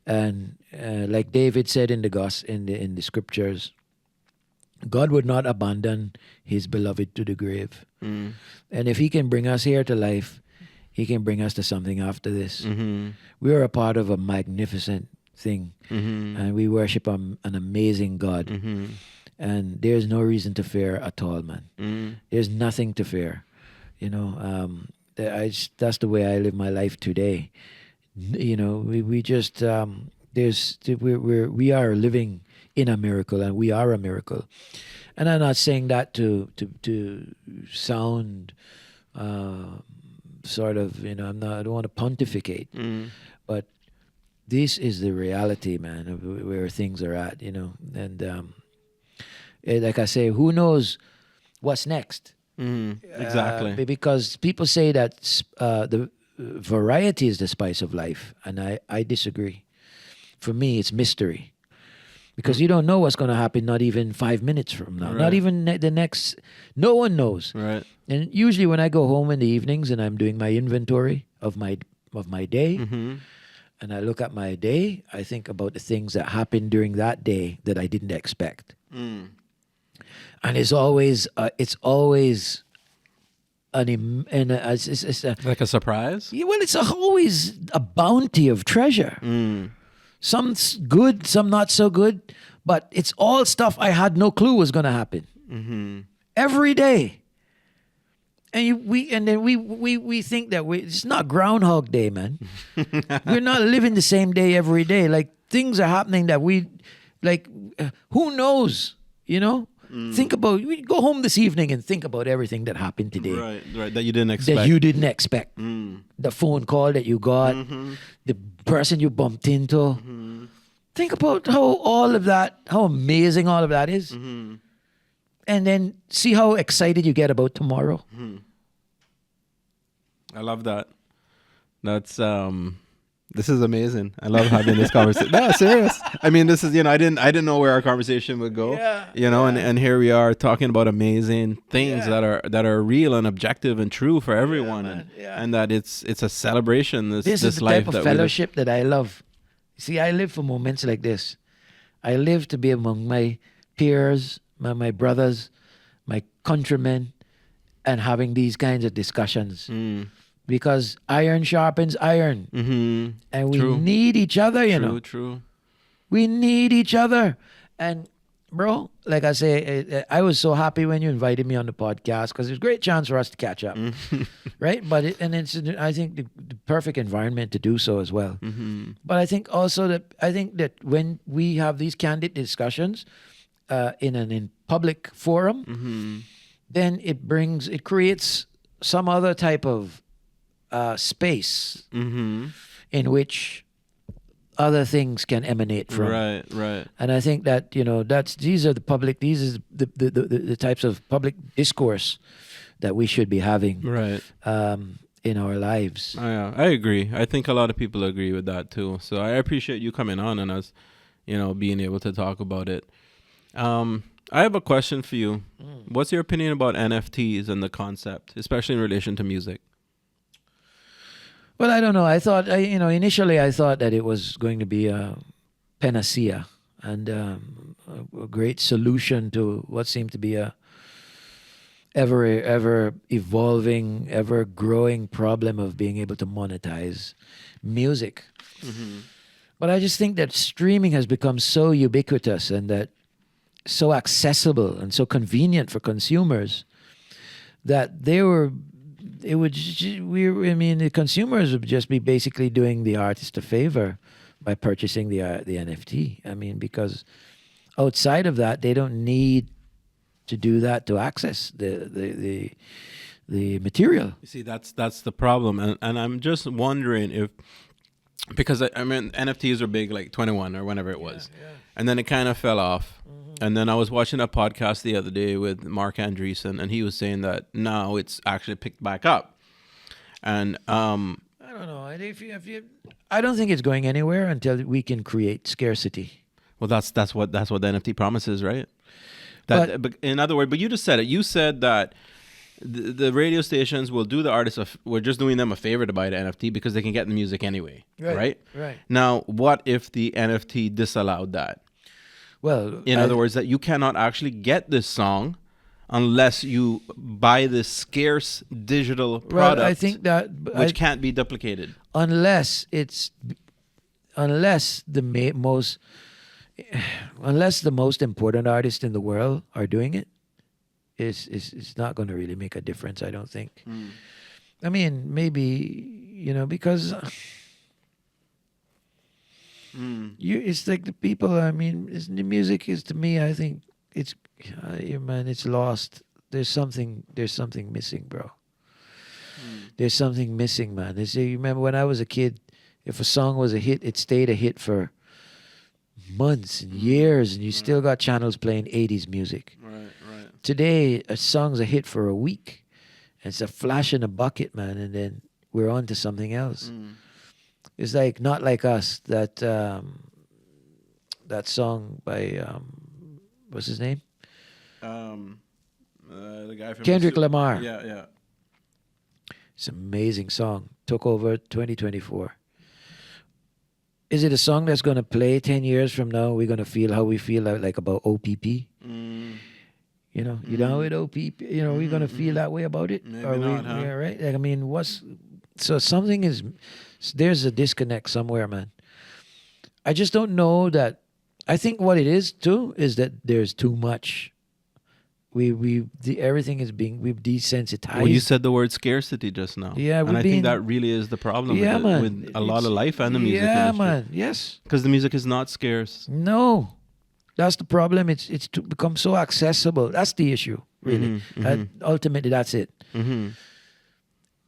And like David said in the scriptures, God would not abandon his beloved to the grave. Mm. And if he can bring us here to life, he can bring us to something after this. Mm-hmm. We are a part of a magnificent thing. Mm-hmm. And we worship an amazing God. Mm-hmm. And there's no reason to fear at all, man. Mm-hmm. There's nothing to fear. That's the way I live my life today. We just we are living in a miracle, and we are a miracle. And I'm not saying that to sound sort of, I don't want to pontificate, but this is the reality, man, of where things are at, and like I say, who knows what's next? Exactly. Because people say that the variety is the spice of life, and I disagree. For me, it's mystery. Because you don't know what's going to happen, not even 5 minutes from now. Right. Not even the next. No one knows. Right. And usually when I go home in the evenings and I'm doing my inventory of my day, and I look at my day, I think about the things that happened during that day that I didn't expect. and it's always it's Like a surprise? yeah, well, it's always a bounty of treasure. Some's good, some not so good, but it's all stuff I had no clue was going to happen. Every day. And we think that it's not Groundhog Day, man. We're not living the same day every day. Like, things are happening that who knows, you know? Think about, we go home this evening and think about everything that happened today. Right, that you didn't expect. That you didn't expect. The phone call that you got, the person you bumped into. Think about how amazing all of that is. And then see how excited you get about tomorrow. I love that. That's this is amazing. I love having this conversation. No, serious. I mean, this is, I didn't know where our conversation would go. And here we are talking about amazing things that are real and objective and true for everyone, and that it's a celebration. This is the life type of that fellowship that I love. See, I live for moments like this. I live to be among my peers, my brothers, my countrymen, and having these kinds of discussions. Because iron sharpens iron. And we need each other, you know. True. We need each other. And, bro, like I say, I was so happy when you invited me on the podcast because it's a great chance for us to catch up. Right? But it's I think the perfect environment to do so as well. But I think also that when we have these candid discussions in public forum, then it creates some other type of space in which other things can emanate from. Right. And I think that these are the types of public discourse that we should be having in our lives. I agree. I think a lot of people agree with that too. So I appreciate you coming on and us, being able to talk about it. I have a question for you. What's your opinion about NFTs and the concept, especially in relation to music? Well, I don't know. I thought, initially I thought that it was going to be a panacea and a great solution to what seemed to be a ever evolving, ever growing problem of being able to monetize music. But I just think that streaming has become so ubiquitous and that so accessible and so convenient for consumers that the consumers would just be basically doing the artist a favor by purchasing the NFT. I mean, because outside of that, they don't need to do that to access the material. You see, that's the problem, and I'm just wondering because I mean NFTs are big like 21 or whenever it was, and then it kind of fell off. And then I was watching a podcast the other day with Mark Andreessen, and he was saying that now it's actually picked back up. And I don't know. I don't think it's going anywhere until we can create scarcity. Well, that's what the NFT promises, right? But in other words, but you just said it. You said that the radio stations will do the artists we're just doing them a favor to buy the NFT because they can get the music anyway, right? Right. Now, what if the NFT disallowed that? Well, in other words, that you cannot actually get this song unless you buy this scarce digital product. Well, I think that which can't be duplicated unless the most important artists in the world are doing it. It's not going to really make a difference, I don't think. I mean, maybe because. It's like the people. I mean, the music is, to me, I think it's it's lost. There's something missing, bro. There's something missing, man. You remember when I was a kid, if a song was a hit, it stayed a hit for months and years, and you still got channels playing 80s music. Right. Today, a song's a hit for a week. And it's a flash in a bucket, man, and then we're on to something else. It's like Not Like Us, that song by what's his name? The guy from Kendrick Lamar. Yeah. It's an amazing song. Took over 2024. Is it a song that's going to play 10 years from now? We're going to feel how we feel like about OPP? You know, you know it, OP. You know, we're gonna feel that way about it. Maybe Are not, we, huh? yeah, right? Like, I mean, so something is there's a disconnect somewhere, man. I just don't know that. I think what it is too is that there's too much. Everything is we've desensitized. Well, you said the word scarcity just now. Yeah, and we've I think been- that really is the problem Yeah, man. with a lot of life and the music Yeah, industry. man. Yes. Because the music is not scarce. No, that's the problem. It's to become so accessible. That's the issue, really. Ultimately, that's it. Mm-hmm.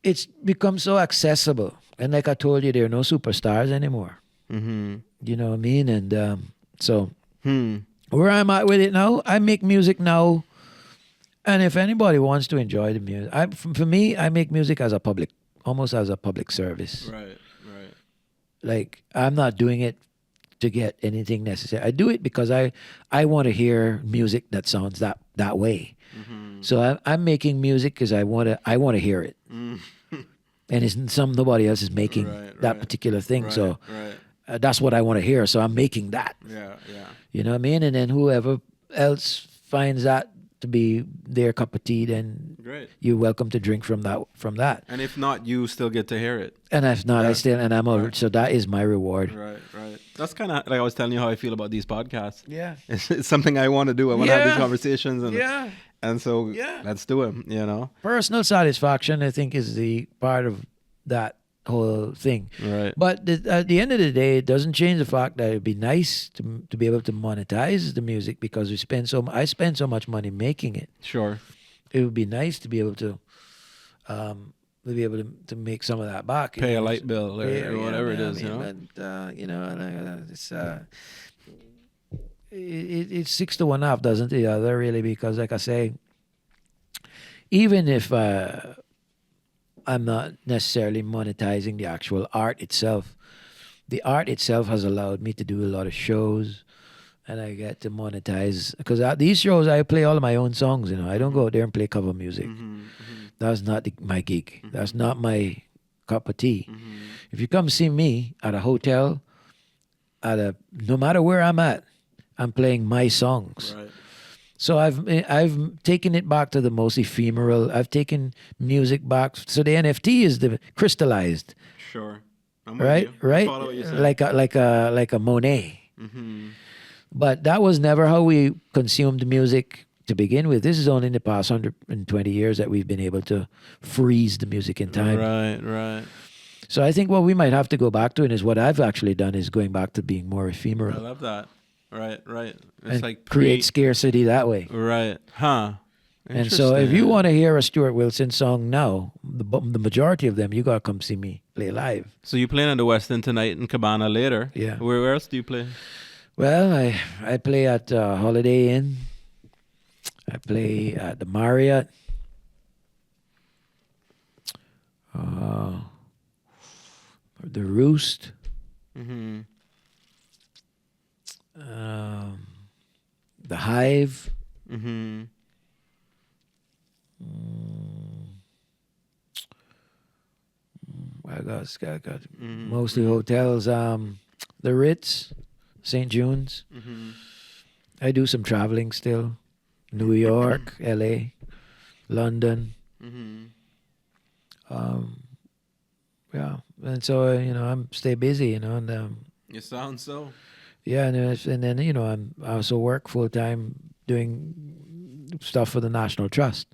It's become so accessible, and like I told you, there are no superstars anymore. Mm-hmm. You know what I mean? And so where I'm at with it now, I make music now, and if anybody wants to enjoy the music, for me, I make music as almost as a public service. Right. Like, I'm not doing it to get anything necessary. I do it because I want to hear music that sounds that way. Mm-hmm. So I'm making music because I want to hear it, and it's nobody else is making that particular thing. So that's what I want to hear. So I'm making that. Yeah. You know what I mean? And then whoever else finds that to be their cup of tea, then you're welcome to drink from that. And if not, you still get to hear it. And if not, so that is my reward. Right. That's kind of like I was telling you how I feel about these podcasts. Yeah. It's something I want to do. I want to have these conversations. And so let's do it, you know. Personal satisfaction, I think, is the part of that whole thing. Right. But at the end of the day, it doesn't change the fact that it'd be nice to be able to monetize the music because I spend so much money making it. Sure. It would be nice to be able to make some of that back. Pay a light bill or whatever it is, you know. But it's it's 6 to 1 half, doesn't the other, really? Because, like I say, even if I'm not necessarily monetizing the actual art itself, the art itself has allowed me to do a lot of shows, and I get to monetize. Because at these shows, I play all of my own songs, you know. I don't go out there and play cover music. That's not my gig. That's not my cup of tea. If you come see me at a hotel, no matter where I'm at, I'm playing my songs. Right. So I've taken it back to the most ephemeral. I've taken music back. So the NFT is the crystallized. Sure. Right. Follow what you said. Like a Monet. But that was never how we consumed music to begin with. This is only in the past 120 years that we've been able to freeze the music in time. Right. So I think what we might have to go back to, and is what I've actually done, is going back to being more ephemeral. I love that. Right. It's and like create scarcity that way. Right. Huh. And so if you want to hear a Stuart Wilson song now, the majority of them, you got to come see me play live. So you playing at the West End tonight and Cabana later. Yeah. Where else do you play? Well, I play at Holiday Inn. I play at the Marriott. The Roost. The Hive. I got mostly hotels. The Ritz, St. June's. I do some traveling still. New York, LA, London. Yeah, and so I'm stay busy, and you sound so. Yeah, and then I also work full time doing stuff for the National Trust,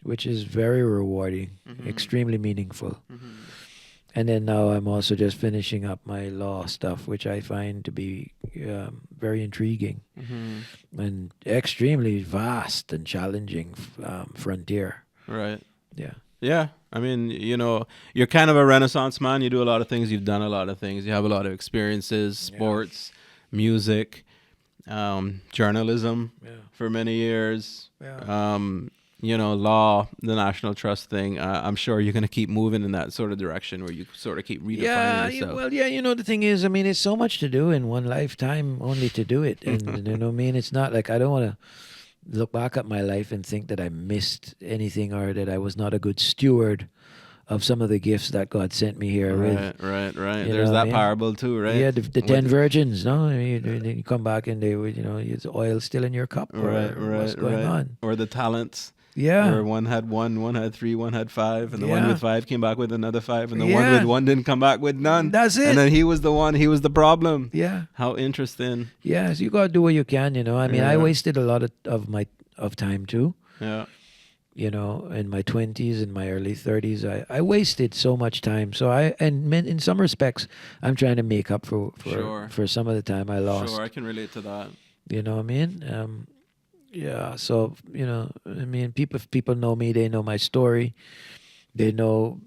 which is very rewarding, extremely meaningful. And then now I'm also just finishing up my law stuff, which I find to be very intriguing and extremely vast and challenging frontier. Right. Yeah. Yeah. I mean, you're kind of a Renaissance man. You do a lot of things. You've done a lot of things. You have a lot of experiences, sports, music, journalism for many years. Law, the National Trust thing. I'm sure you're going to keep moving in that sort of direction where you sort of keep redefining yourself. The thing is, it's so much to do in one lifetime only to do it. And, it's not like I don't want to look back at my life and think that I missed anything or that I was not a good steward of some of the gifts that God sent me here with. Right. You There's know what I that mean? parable too, right? Yeah, the 10 virgins, no? You come back and they would, is oil still in your cup? Or what's going on? Or the talents. Yeah. Where one had 3, one had 5, and the one Yeah. with 5 came back with another 5, and the one Yeah. with 1 didn't come back with none. That's it. And then he was the problem. Yeah. How interesting. Yes, you got to do what you can, I mean, I Yeah. wasted a lot of time too. Yeah. In my 20s and my early 30s, I wasted so much time. So in some respects, I'm trying to make up for Sure. for some of the time I lost. Sure, I can relate to that. You know what I mean? Yeah. So I mean, people know me. They know my story. They know,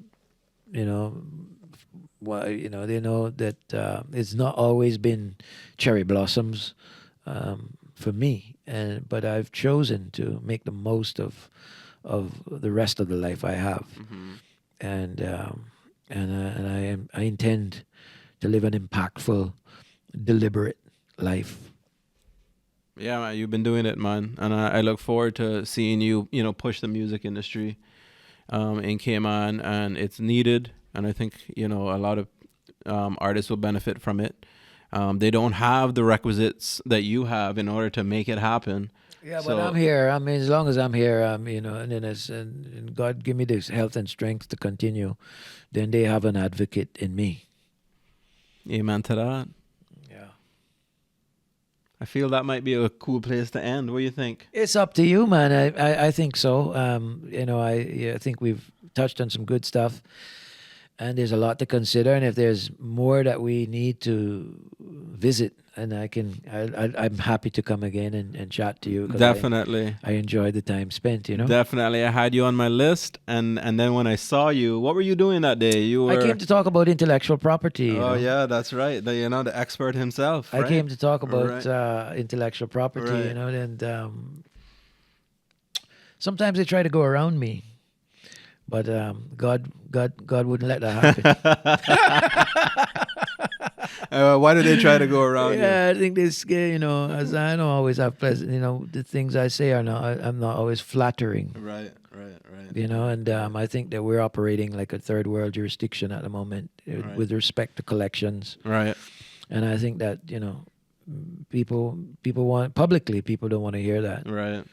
they know that it's not always been cherry blossoms for me, but I've chosen to make the most of the rest of the life I have, and I intend to live an impactful, deliberate life. Yeah, man, you've been doing it, man, and I look forward to seeing you, push the music industry in Cayman, and it's needed, and I think a lot of artists will benefit from it. They don't have the requisites that you have in order to make it happen. Yeah, but I'm here. I mean, as long as I'm here, and God give me this health and strength to continue, then they have an advocate in me. Amen to that. Yeah. I feel that might be a cool place to end. What do you think? It's up to you, man. I think so. I think we've touched on some good stuff, and there's a lot to consider. And if there's more that we need to visit, and I'm happy to come again and chat to you. Definitely. I enjoyed the time spent. Definitely. I had you on my list, and then when I saw you, what were you doing that day? I came to talk about intellectual property. Yeah, that's right. The expert himself. I right? came to talk about intellectual property. Right. And sometimes they try to go around me, but God wouldn't let that happen. Why do they try to go around you? Yeah, I think this, as I don't always have pleasant, the things I say I'm not always flattering. Right. And I think that we're operating like a third world jurisdiction at the moment with respect to collections. Right. And I think that, people people don't want to hear that. Right.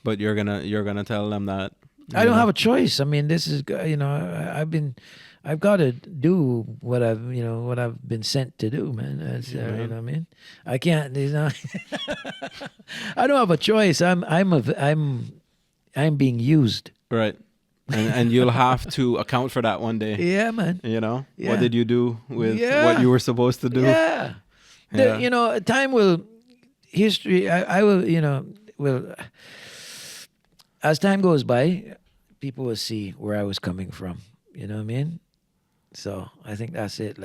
But you're gonna tell them that. I don't have a choice. I mean, this is, I've got to do what I've been sent to do, man. You know what I mean? I can't. I don't have a choice. I'm being used. Right. And you'll have to account for that one day. Yeah, man. Yeah. What did you do with what you were supposed to do? Yeah. Time will, history. I will. As time goes by, people will see where I was coming from. You know what I mean? So I think that's it.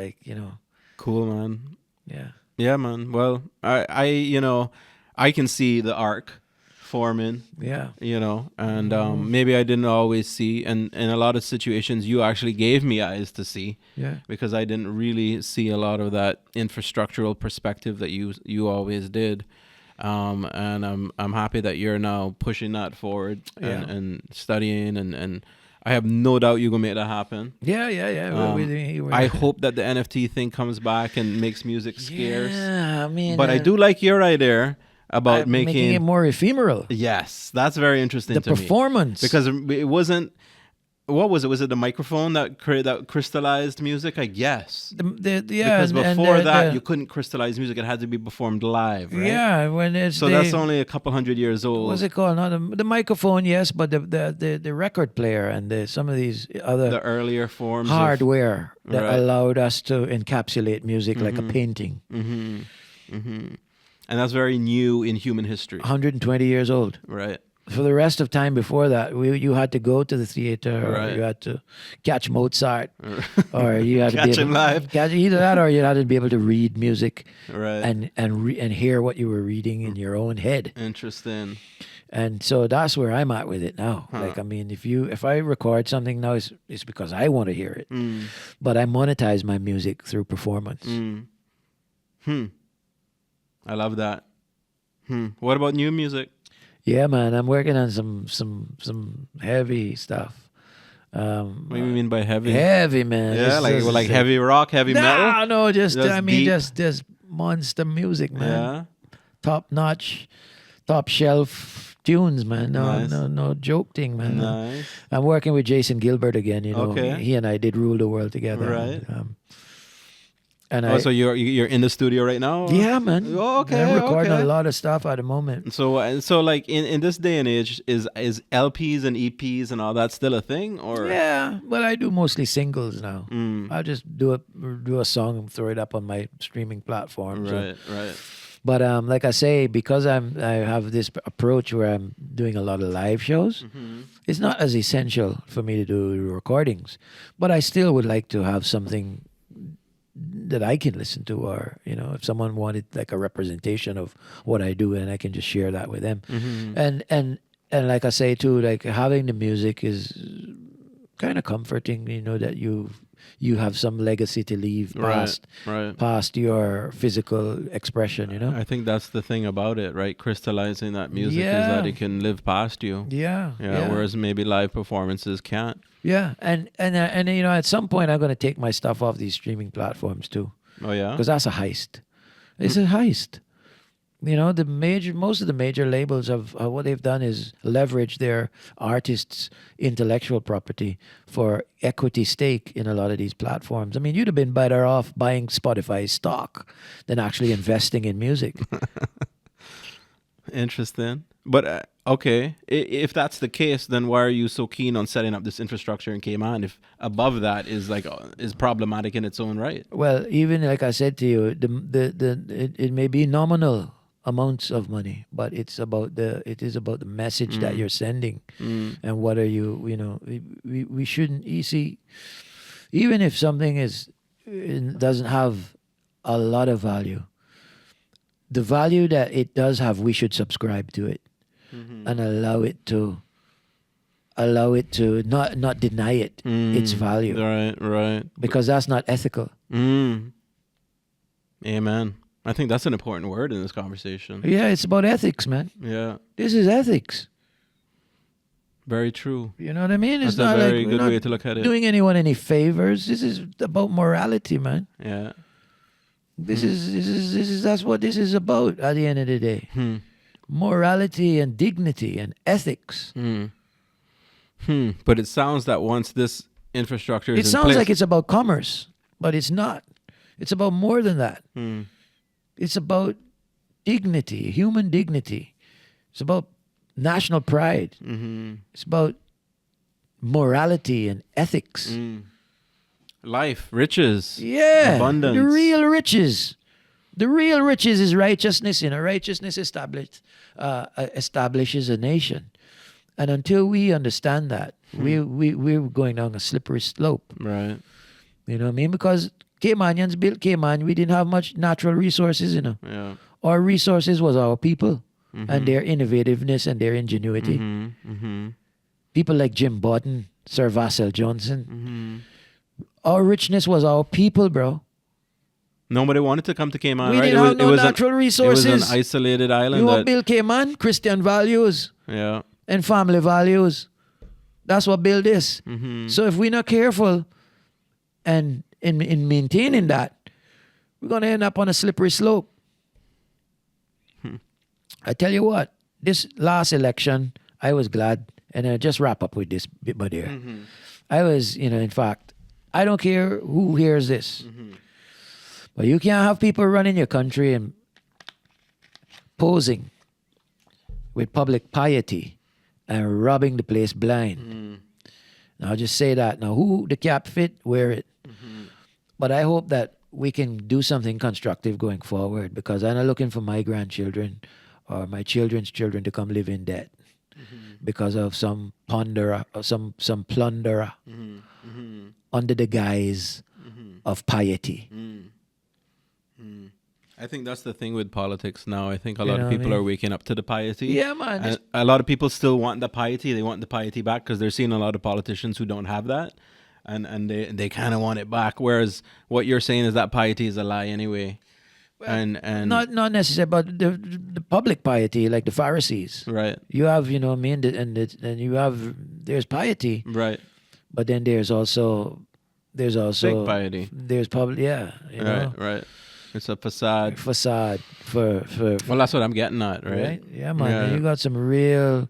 Cool, man. Yeah. Yeah, man. Well, I can see the arc forming. Yeah. And maybe I didn't always see, and in a lot of situations, you actually gave me eyes to see. Yeah. Because I didn't really see a lot of that infrastructural perspective that you always did. And I'm happy that you're now pushing that forward and studying and I have no doubt you're gonna make that happen. Yeah. I hope that the NFT thing comes back and makes music scarce. Yeah, I mean, but I do like your idea about making it more ephemeral. Yes, that's very interesting to me. The performance, because it wasn't. What was it? Was it the microphone that crystallized music? I guess. Because before that, you couldn't crystallize music; it had to be performed live, right? Yeah, that's only a couple hundred years old. What's it called? Not the microphone, yes, but the record player and some of these other the earlier forms hardware that allowed us to encapsulate music like a painting. And that's very new in human history. 120 years old. Right. For the rest of time before that, you had to go to the theater, or you had to catch Mozart, or you had to catch him live. Either that, or you had to be able to read music, right, and hear what you were reading in your own head. Interesting. And so that's where I'm at with it now. Like, I mean, if I record something now, it's because I want to hear it, but I monetize my music through performance. I love that. What about new music? Yeah, man, I'm working on some heavy stuff. What do you mean by heavy? Heavy, man. Yeah, like heavy rock, heavy metal. No, Just just monster music, man. Yeah. Top notch, top shelf tunes, man. Nice. No joke thing, man. Nice. I'm working with Jason Gilbert again. Okay. He and I did Rule the World together. Right. And so you're in the studio right now? Yeah, man. Oh, okay. I'm recording okay. a lot of stuff at the moment. So like in this day and age, is LPs and EPs and all that still a thing, or? Yeah, well, I do mostly singles now. I'll just do a song and throw it up on my streaming platform. Right. But like I say, because I have this approach where I'm doing a lot of live shows, it's not as essential for me to do recordings. But I still would like to have something that I can listen to, or if someone wanted like a representation of what I do, and I can just share that with them. And like I say too, like having the music is kind of comforting, that you have some legacy to leave past your physical expression, I think that's the thing about it, right? Crystallizing that music is that it can live past you. Yeah. Whereas maybe live performances can't. Yeah, and at some point I'm going to take my stuff off these streaming platforms too. Oh yeah, because that's a heist. It's a heist. Most of the major labels have what they've done is leverage their artists' intellectual property for equity stake in a lot of these platforms. I mean, you'd have been better off buying Spotify stock than actually investing in music. Interesting. But okay, if that's the case, then why are you so keen on setting up this infrastructure in Cayman if above that is problematic in its own right? Well, even like I said to you, it may be nominal amounts of money, but it is about the message that you're sending, and what are you we shouldn't, you see, even if something doesn't have a lot of value, the value that it does have, we should subscribe to it and allow it to not deny it its value. Right. Because that's not ethical. Amen. I think that's an important word in this conversation. Yeah, it's about ethics, man. Yeah. This is ethics. Very true. You know what I mean? That's a very good way to look at it. Doing anyone any favors. This is about morality, man. Yeah. That's what this is about at the end of the day. Morality and dignity and ethics. But it sounds that once this infrastructure is in place... It sounds like it's about commerce, but it's not. It's about more than that. It's about dignity, human dignity. It's about national pride. It's about morality and ethics. Life, riches, abundance. The real riches. The real riches is righteousness. Righteousness establishes a nation. And until we understand that, we're going down a slippery slope. Right. You know what I mean? Because Caymanians built Cayman. We didn't have much natural resources, Yeah. Our resources was our people and their innovativeness and their ingenuity. People like Jim Button, Sir Vassell Johnson. Our richness was our people, bro. Nobody wanted to come to Cayman, we right? didn't have no natural resources. It was an isolated island. You want to build Cayman? Christian values. Yeah. And family values. That's what built this. So if we're not careful and in maintaining that, we're going to end up on a slippery slope. I tell you what, this last election, I was glad, and I'll just wrap up with this bit, Badir. I was, in fact, I don't care who hears this, but you can't have people running your country and posing with public piety and robbing the place blind. Now, I'll just say that. Now, who the cap fit, wear it. But I hope that we can do something constructive going forward, because I'm not looking for my grandchildren or my children's children to come live in debt because of some plunderer or some plunderer under the guise of piety. I think that's the thing with politics now. I think a lot of people are waking up to the piety. Yeah, man. And a lot of people still want the piety. They want the piety back because they're seeing a lot of politicians who don't have that. And they kind of want it back. Whereas what you're saying is that piety is a lie anyway. Well, and not necessarily, but the public piety, like the Pharisees. Right. You have, and you have, there's piety. Right. but then there's also Fake piety. there's probably you know, Right. It's a facade. for Well, that's what I'm getting at, right? Yeah, man. Yeah. You got some real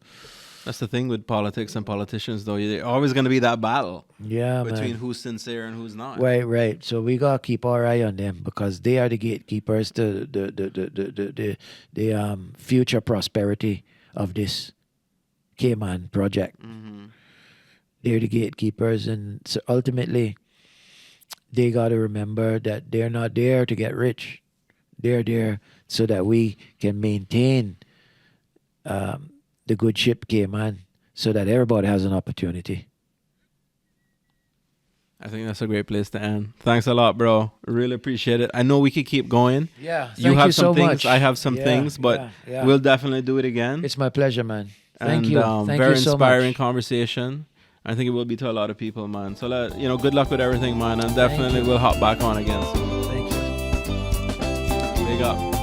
That's the thing with politics and politicians, though. There's always going to be that battle between man. who's sincere and who's not. Right. So we gotta keep our eye on them because they are the gatekeepers to the future prosperity of this Cayman project. Mm-hmm. They're the gatekeepers, and so ultimately, they gotta remember that they're not there to get rich. They're there so that we can maintain the good ship Cayman, so that everybody has an opportunity. I think that's a great place to end. Thanks a lot, bro. Really appreciate it. I know we could keep going. Yeah, You have some so things. much. I have some things, but we'll definitely do it again. It's my pleasure, man. Thank and, you. Very you so inspiring much. conversation. I think it will be to a lot of people, man. So, good luck with everything, man. And definitely we'll hop back on again soon. Thank you. Big up.